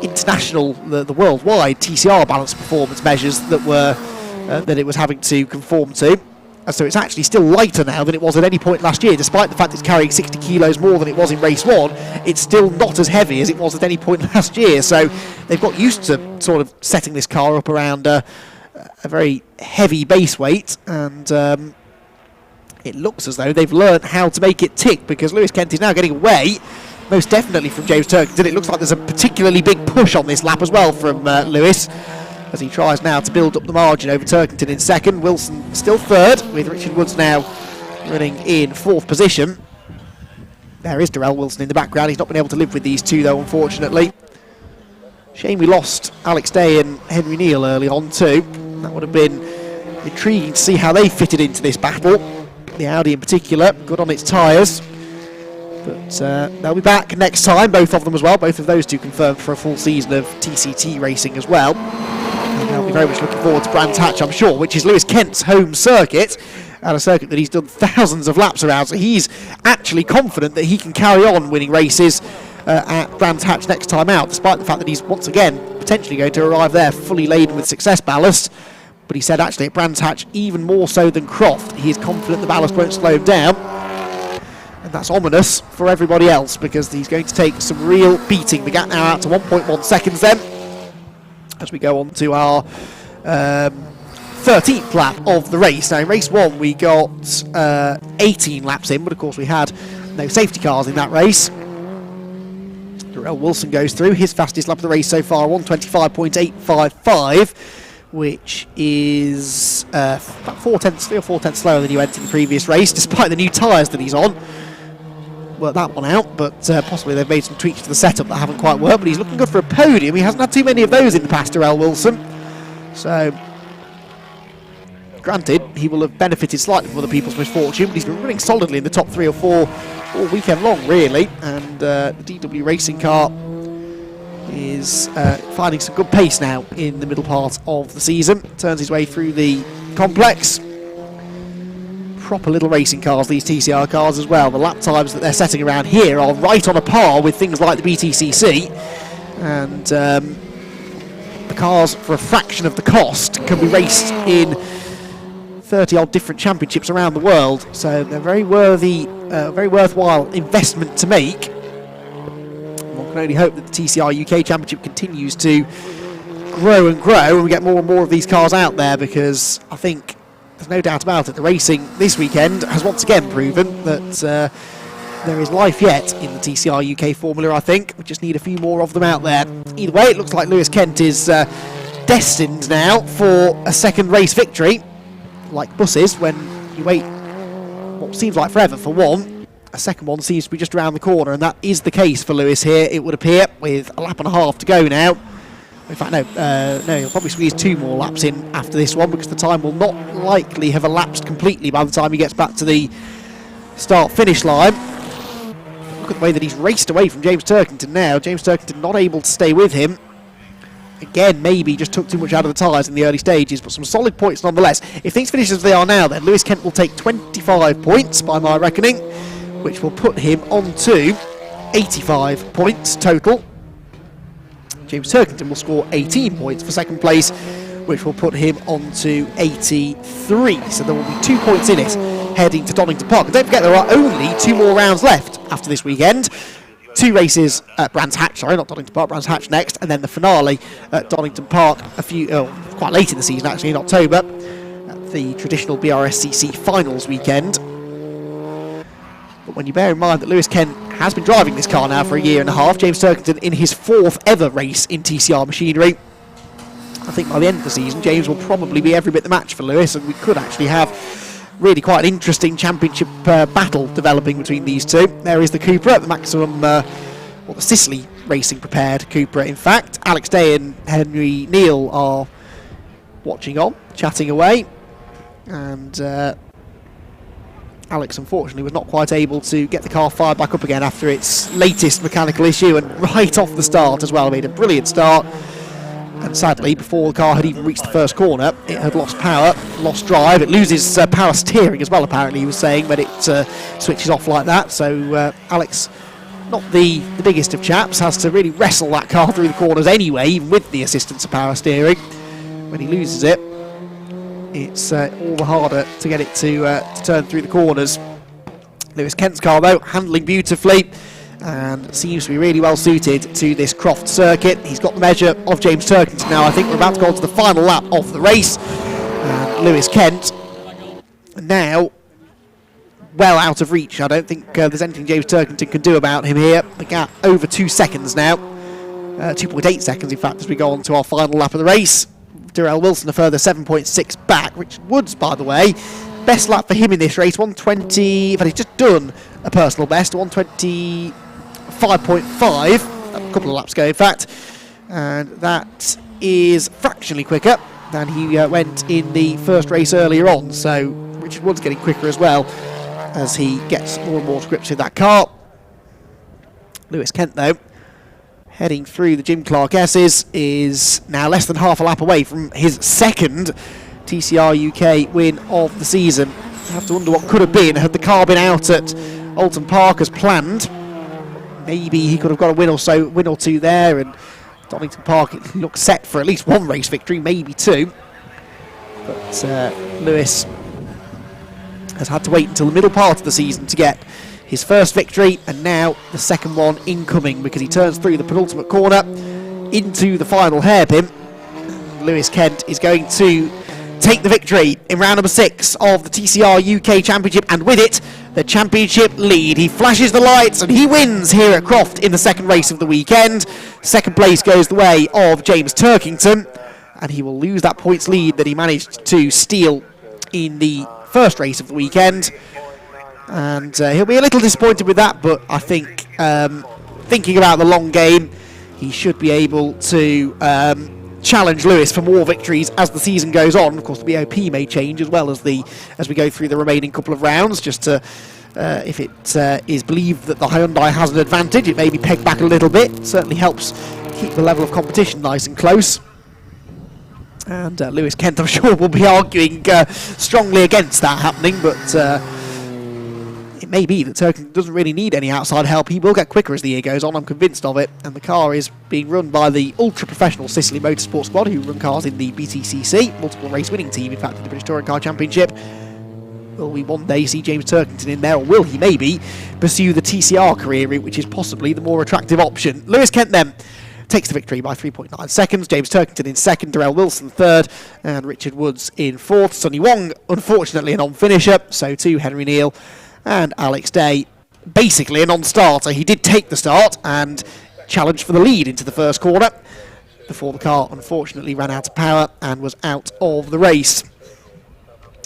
international, the worldwide TCR balance performance measures that were that it was having to conform to. And so it's actually still lighter now than it was at any point last year, despite the fact it's carrying 60 kilos more than it was in race one. It's still not as heavy as it was at any point last year. So they've got used to sort of setting this car up around a very heavy base weight, and it looks as though they've learned how to make it tick, because Lewis Kent is now getting away, most definitely, from James Turkington. It looks like there's a particularly big push on this lap as well from Lewis, as he tries now to build up the margin over Turkington in second. Wilson still third, with Richard Woods now running in fourth position. There is Darrell Wilson in the background. He's not been able to live with these two, though, unfortunately. Shame we lost Alex Day and Henry Neal early on too. That would have been intriguing to see how they fitted into this battle. The Audi in particular, good on its tyres. But they'll be back next time, both of them as well. Both of those two confirmed for a full season of TCT racing as well. And they'll be very much looking forward to Brands Hatch, I'm sure, which is Lewis Kent's home circuit, and a circuit that he's done thousands of laps around. So he's actually confident that he can carry on winning races at Brands Hatch next time out, despite the fact that he's once again potentially going to arrive there fully laden with success ballast. But he said actually at Brands Hatch, even more so than Croft, he is confident the ballast won't slow him down. And that's ominous for everybody else, because he's going to take some real beating. The gap now out to 1.1 seconds then, as we go on to our 13th lap of the race. Now in race one we got 18 laps in, but of course we had no safety cars in that race. Darrell Wilson goes through his fastest lap of the race so far, 1:25.855, which is about 3 or 4 tenths slower than he went in the previous race, despite the new tyres that he's on. Worked that one out, but possibly they've made some tweaks to the setup that haven't quite worked, but he's looking good for a podium. He hasn't had too many of those in the past, Darrell Wilson. So, granted, he will have benefited slightly from other people's misfortune, but he's been running solidly in the top 3 or 4 all weekend long, really. And the DW racing car is finding some good pace now in the middle part of the season. Turns his way through the complex. Proper little racing cars, these TCR cars as well. The lap times that they're setting around here are right on a par with things like the BTCC. And the cars, for a fraction of the cost, can be raced in 30 odd different championships around the world, so they're very worthwhile investment to make. One can only hope that the TCR UK Championship continues to grow and grow and we get more and more of these cars out there, because I think there's no doubt about it, the racing this weekend has once again proven that there is life yet in the TCR UK Formula. I think we just need a few more of them out there. Either way, it looks like Lewis Kent is destined now for a second race victory. Like buses, when you wait what seems like forever for one, a second one seems to be just around the corner, and that is the case for Lewis here, it would appear, with a lap and a half to go now. In fact, no, he'll probably squeeze 2 more laps in after this one, because the time will not likely have elapsed completely by the time he gets back to the start-finish line. Look at the way that he's raced away from James Turkington now. James Turkington not able to stay with him. Again, maybe just took too much out of the tyres in the early stages, but some solid points nonetheless. If things finish as they are now, then Lewis Kent will take 25 points by my reckoning, which will put him on to 85 points total. James Turkington will score 18 points for second place, which will put him on to 83. So there will be 2 points in it heading to Donington Park. And don't forget, there are only 2 more rounds left after this weekend. 2 races at Brands Hatch, sorry, not Donington Park, Brands Hatch next, and then the finale at Donington Park quite late in the season, actually, in October, at the traditional BRSCC finals weekend. But when you bear in mind that Lewis Kent has been driving this car now for a year and a half, James Turkington in his 4th ever race in TCR machinery, I think by the end of the season, James will probably be every bit the match for Lewis, and we could actually have really quite an interesting championship battle developing between these two. There is the Cupra, the maximum, the Sicily Racing prepared Cupra, in fact. Alex Day and Henry Neal are watching on, chatting away, and Alex unfortunately was not quite able to get the car fired back up again after its latest mechanical issue, and right off the start as well, made a brilliant start. And sadly, before the car had even reached the first corner, it had lost power, lost drive. It loses power steering as well, apparently, he was saying, when it switches off like that. So Alex, not the biggest of chaps, has to really wrestle that car through the corners anyway, even with the assistance of power steering. When he loses it, it's all the harder to get it to turn through the corners. Lewis Kent's car, though, handling beautifully, and seems to be really well suited to this Croft circuit. He's got the measure of James Turkington now. I think we're about to go on to the final lap of the race. And Lewis Kent now well out of reach. I don't think there's anything James Turkington can do about him here. The gap over 2 seconds now. 2.8 seconds, in fact, as we go on to our final lap of the race. Darrell Wilson a further 7.6 back. Richard Woods, by the way, best lap for him in this race, 1:20. But he's just done a personal best, 1:25.5, a couple of laps ago, in fact, and that is fractionally quicker than he went in the first race earlier on. So Richard Woods getting quicker as well as he gets more and more to grips with that car. Lewis Kent, though, heading through the Jim Clark S's, is now less than half a lap away from his second TCR UK win of the season. You have to wonder what could have been had the car been out at Oulton Park as planned. Maybe he could have got a win or two there, and Donington Park looks set for at least 1 race victory, maybe 2. But Lewis has had to wait until the middle part of the season to get his first victory, and now the second one incoming, because he turns through the penultimate corner into the final hairpin. Lewis Kent is going to take the victory in round number 6 of the TCR UK Championship, and with it, the championship lead. He flashes the lights and he wins here at Croft in the second race of the weekend. Second place goes the way of James Turkington, and he will lose that points lead that he managed to steal in the first race of the weekend. And he'll be a little disappointed with that, but I think thinking about the long game, he should be able to challenge Lewis for more victories as the season goes on. Of course, the BOP may change as well as we go through the remaining couple of rounds, just to if it is believed that the Hyundai has an advantage, it may be pegged back a little bit. It certainly helps keep the level of competition nice and close. And Lewis Kent, I'm sure, will be arguing strongly against that happening, but it may be that Turkington doesn't really need any outside help. He will get quicker as the year goes on, I'm convinced of it. And the car is being run by the ultra-professional Sicily Motorsport Squad, who run cars in the BTCC, multiple race-winning team, in fact, in the British Touring Car Championship. Will we one day see James Turkington in there, or will he maybe pursue the TCR career route, which is possibly the more attractive option? Lewis Kent then takes the victory by 3.9 seconds. James Turkington in second, Darrell Wilson third, and Richard Woods in fourth. Sonny Wong, unfortunately, a non-finisher, so too Henry Neal. And Alex Day, basically a non-starter. He did take the start and challenged for the lead into the first corner before the car unfortunately ran out of power and was out of the race.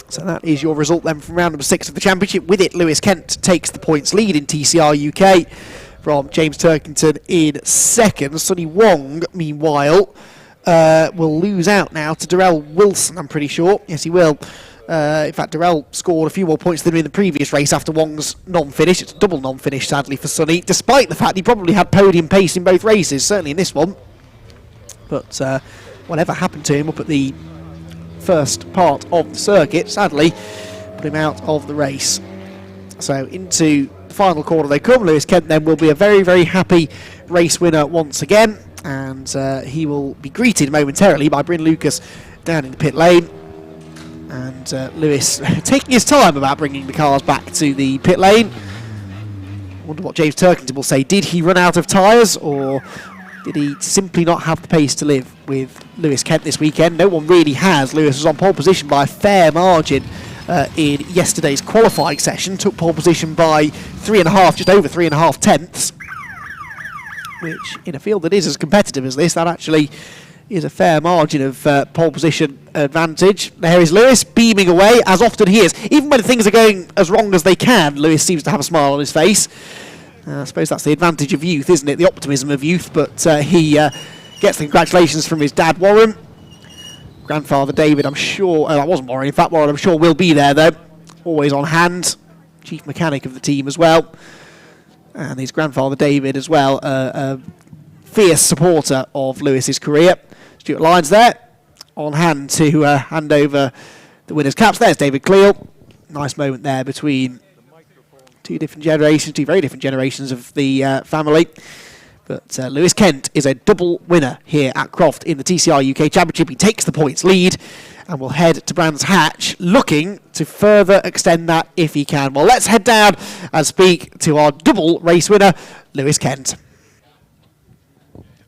So that is your result then from round number 6 of the championship. With it, Lewis Kent takes the points lead in TCR UK from James Turkington in second. Sonny Wong, meanwhile, will lose out now to Darrell Wilson, I'm pretty sure. Yes, he will. In fact, Darrell scored a few more points than him in the previous race after Wong's non-finish. It's a double non-finish, sadly, for Sonny, despite the fact he probably had podium pace in both races, certainly in this one. But whatever happened to him up at the first part of the circuit, sadly, put him out of the race. So into the final corner they come. Lewis Kent then will be a very, very happy race winner once again. And he will be greeted momentarily by Bryn Lucas down in the pit lane. And Lewis taking his time about bringing the cars back to the pit lane. Wonder what James Turkington will say. Did he run out of tyres, or did he simply not have the pace to live with Lewis Kent this weekend? No one really has. Lewis was on pole position by a fair margin in yesterday's qualifying session. Took pole position by 3.5, just over 3.5 tenths. Which, in a field that is as competitive as this, that actually is a fair margin of pole position advantage. There is Lewis beaming away, as often he is. Even when things are going as wrong as they can, Lewis seems to have a smile on his face. I suppose that's the advantage of youth, isn't it? The optimism of youth. But he gets the congratulations from his dad, Warren. Grandfather David, I'm sure... that wasn't Warren. In fact, Warren, I'm sure, will be there, though. Always on hand. Chief mechanic of the team as well. And his grandfather David as well, a fierce supporter of Lewis's career. Stuart Lyons there, on hand to hand over the winner's caps. There's David Cleal. Nice moment there between two very different generations of the family. But Lewis Kent is a double winner here at Croft in the TCR UK Championship. He takes the points lead and will head to Brands Hatch, looking to further extend that if he can. Well, let's head down and speak to our double race winner, Lewis Kent.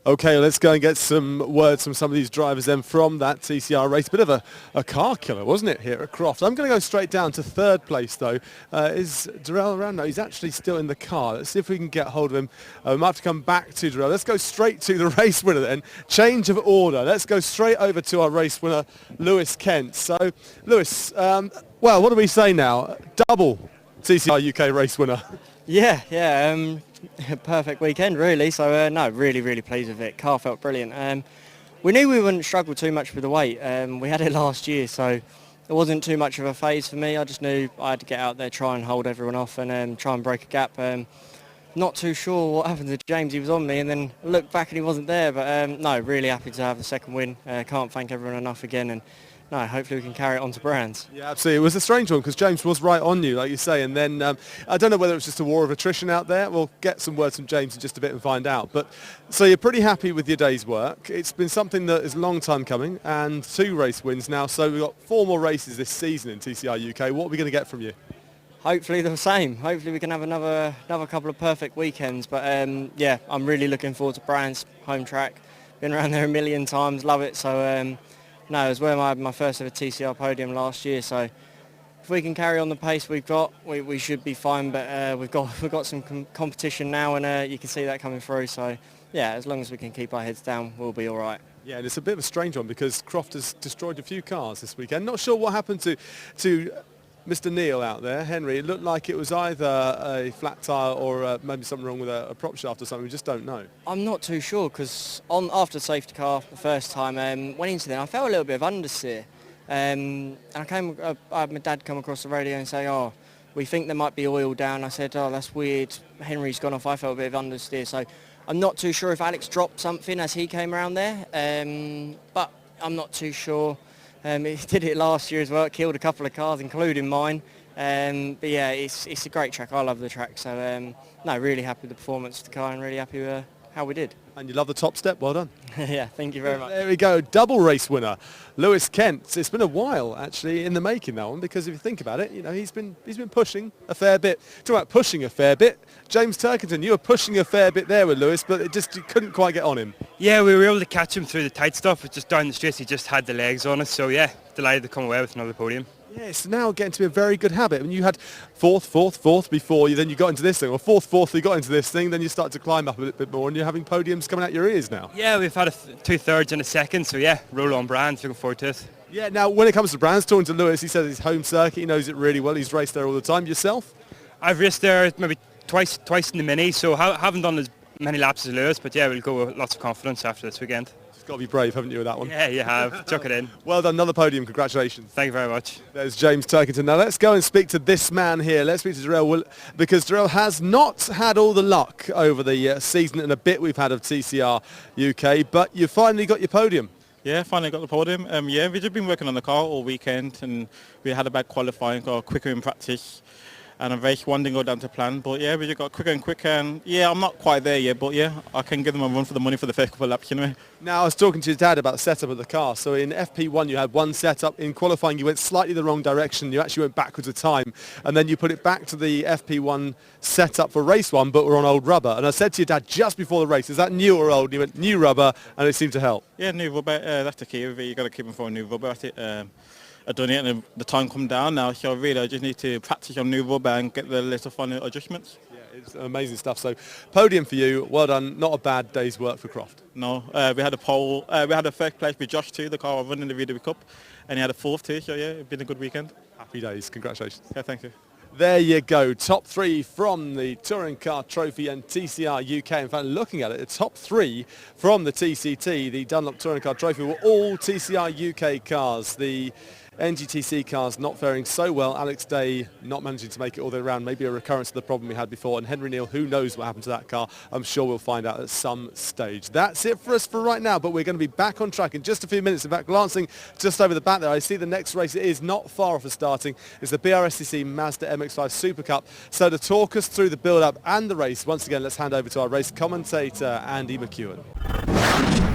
Okay, let's go and get some words from some of these drivers then from that TCR race. Bit of a car killer, wasn't it, here at Croft? I'm going to go straight down to third place, though. Is Darrell around? No, he's actually still in the car. Let's see if we can get hold of him. We might have to come back to Darrell. Let's go straight to the race winner then. Change of order. Let's go straight over to our race winner, Lewis Kent. So, Lewis, well, what do we say now? Double TCR UK race winner. Yeah. Perfect weekend, really. So, no, really pleased with it. Car felt brilliant. We knew we wouldn't struggle too much with the weight. We had it last year, so it wasn't too much of a phase for me. I just knew I had to get out there, try and hold everyone off and try and break a gap. Not too sure what happened to James. He was on me and then looked back and he wasn't there. But, no, really happy to have the second win. Can't thank everyone enough again. And no, hopefully we can carry it on to Brands. Yeah, absolutely. It was a strange one because James was right on you, like you say, and then I don't know whether it's just a war of attrition out there. We'll get some words from James in just a bit and find out. But so you're pretty happy with your day's work. It's been something that is a long time coming and 2 race wins now. So we've got 4 more races this season in TCR UK. What are we going to get from you? Hopefully the same. Hopefully we can have another couple of perfect weekends. But yeah, I'm really looking forward to Brands, home track. Been around there a million times, love it. So no, it was where I had my first ever TCR podium last year, so if we can carry on the pace we've got, we should be fine, but we've got some competition now, and you can see that coming through, so yeah, as long as we can keep our heads down, we'll be all right. Yeah, and it's a bit of a strange one because Croft has destroyed a few cars this weekend. Not sure what happened to Mr. Neil out there, Henry. It looked like it was either a flat tyre or maybe something wrong with a prop shaft or something. We just don't know. I'm not too sure because after the safety car the first time, went into there, I felt a little bit of understeer. And I had my dad come across the radio and say, oh, we think there might be oil down. I said, oh, that's weird. Henry's gone off. I felt a bit of understeer. So I'm not too sure if Alex dropped something as he came around there, but I'm not too sure. He did it last year as well. It killed a couple of cars, including mine. But yeah, it's a great track. I love the track. So no, really happy with the performance of the car and really happy with how we did. And you love the top step. Well done. Yeah, thank you very much. There we go. Double race winner, Lewis Kent. It's been a while actually in the making, that one, because if you think about it, you know, he's been pushing a fair bit. Talk about pushing a fair bit. James Turkington, you were pushing a fair bit there with Lewis, but you couldn't quite get on him. Yeah, we were able to catch him through the tight stuff, but just down the straight he just had the legs on us. So yeah, delighted to come away with another podium. Yeah, it's now getting to be a very good habit. I mean, you had fourth before then you got into this thing, or fourth, you got into this thing, then you start to climb up a little bit more, and you're having podiums coming out your ears now. Yeah, we've had 2/3 and a second, so yeah, roll on brand, looking forward to it. Yeah, now when it comes to brands, talking to Lewis, he says his home circuit, he knows it really well, he's raced there all the time. Yourself? I've raced there maybe twice in the mini, so haven't done as many laps as Lewis, but yeah, we'll go with lots of confidence after this weekend. You've got to be brave, haven't you, with that one? Yeah, you have. Chuck it in. Well done, another podium, congratulations. Thank you very much. There's James Turkington. Now let's go and speak to this man here. Let's speak to Darrell, because Darrell has not had all the luck over the season and a bit we've had of TCR UK, but you finally got your podium. Yeah, finally got the podium. Yeah, we've just been working on the car all weekend, and we had a bad qualifying, got quicker in practice, and a race one didn't go down to plan. But yeah, we just got quicker and quicker, and yeah, I'm not quite there yet, but yeah, I can give them a run for the money for the first couple of laps anyway. Now, I was talking to your dad about the setup of the car. So in FP1, you had one setup. In qualifying, you went slightly the wrong direction. You actually went backwards a time, and then you put it back to the FP1 setup for race one, but we're on old rubber. And I said to your dad just before the race, is that new or old? And he went, new rubber, and it seemed to help. Yeah, new rubber, that's the key of it. You got to keep them for a new rubber at it. I've done it and the time come down now, so really I just need to practice on new rubber and get the little final adjustments. Yeah, it's amazing stuff. So podium for you, well done. Not a bad day's work for Croft. No, we had a pole, we had a first place with Josh too, the car I run in the VW Cup, and he had a fourth too, so yeah, it's been a good weekend. Happy days, congratulations. Yeah, thank you. There you go, top three from the Touring Car Trophy and TCR UK. In fact, looking at it, the top three from the TCT, the Dunlop Touring Car Trophy, were all TCR UK cars. The NGTC cars not faring so well. Alex Day not managing to make it all the way around. Maybe a recurrence of the problem we had before. And Henry Neal, who knows what happened to that car? I'm sure we'll find out at some stage. That's it for us for right now, but we're going to be back on track in just a few minutes. In fact, glancing just over the back there, I see the next race. It is not far off of starting. It's the BRSCC Mazda MX-5 Super Cup. So to talk us through the build-up and the race, once again, let's hand over to our race commentator, Andy McEwen.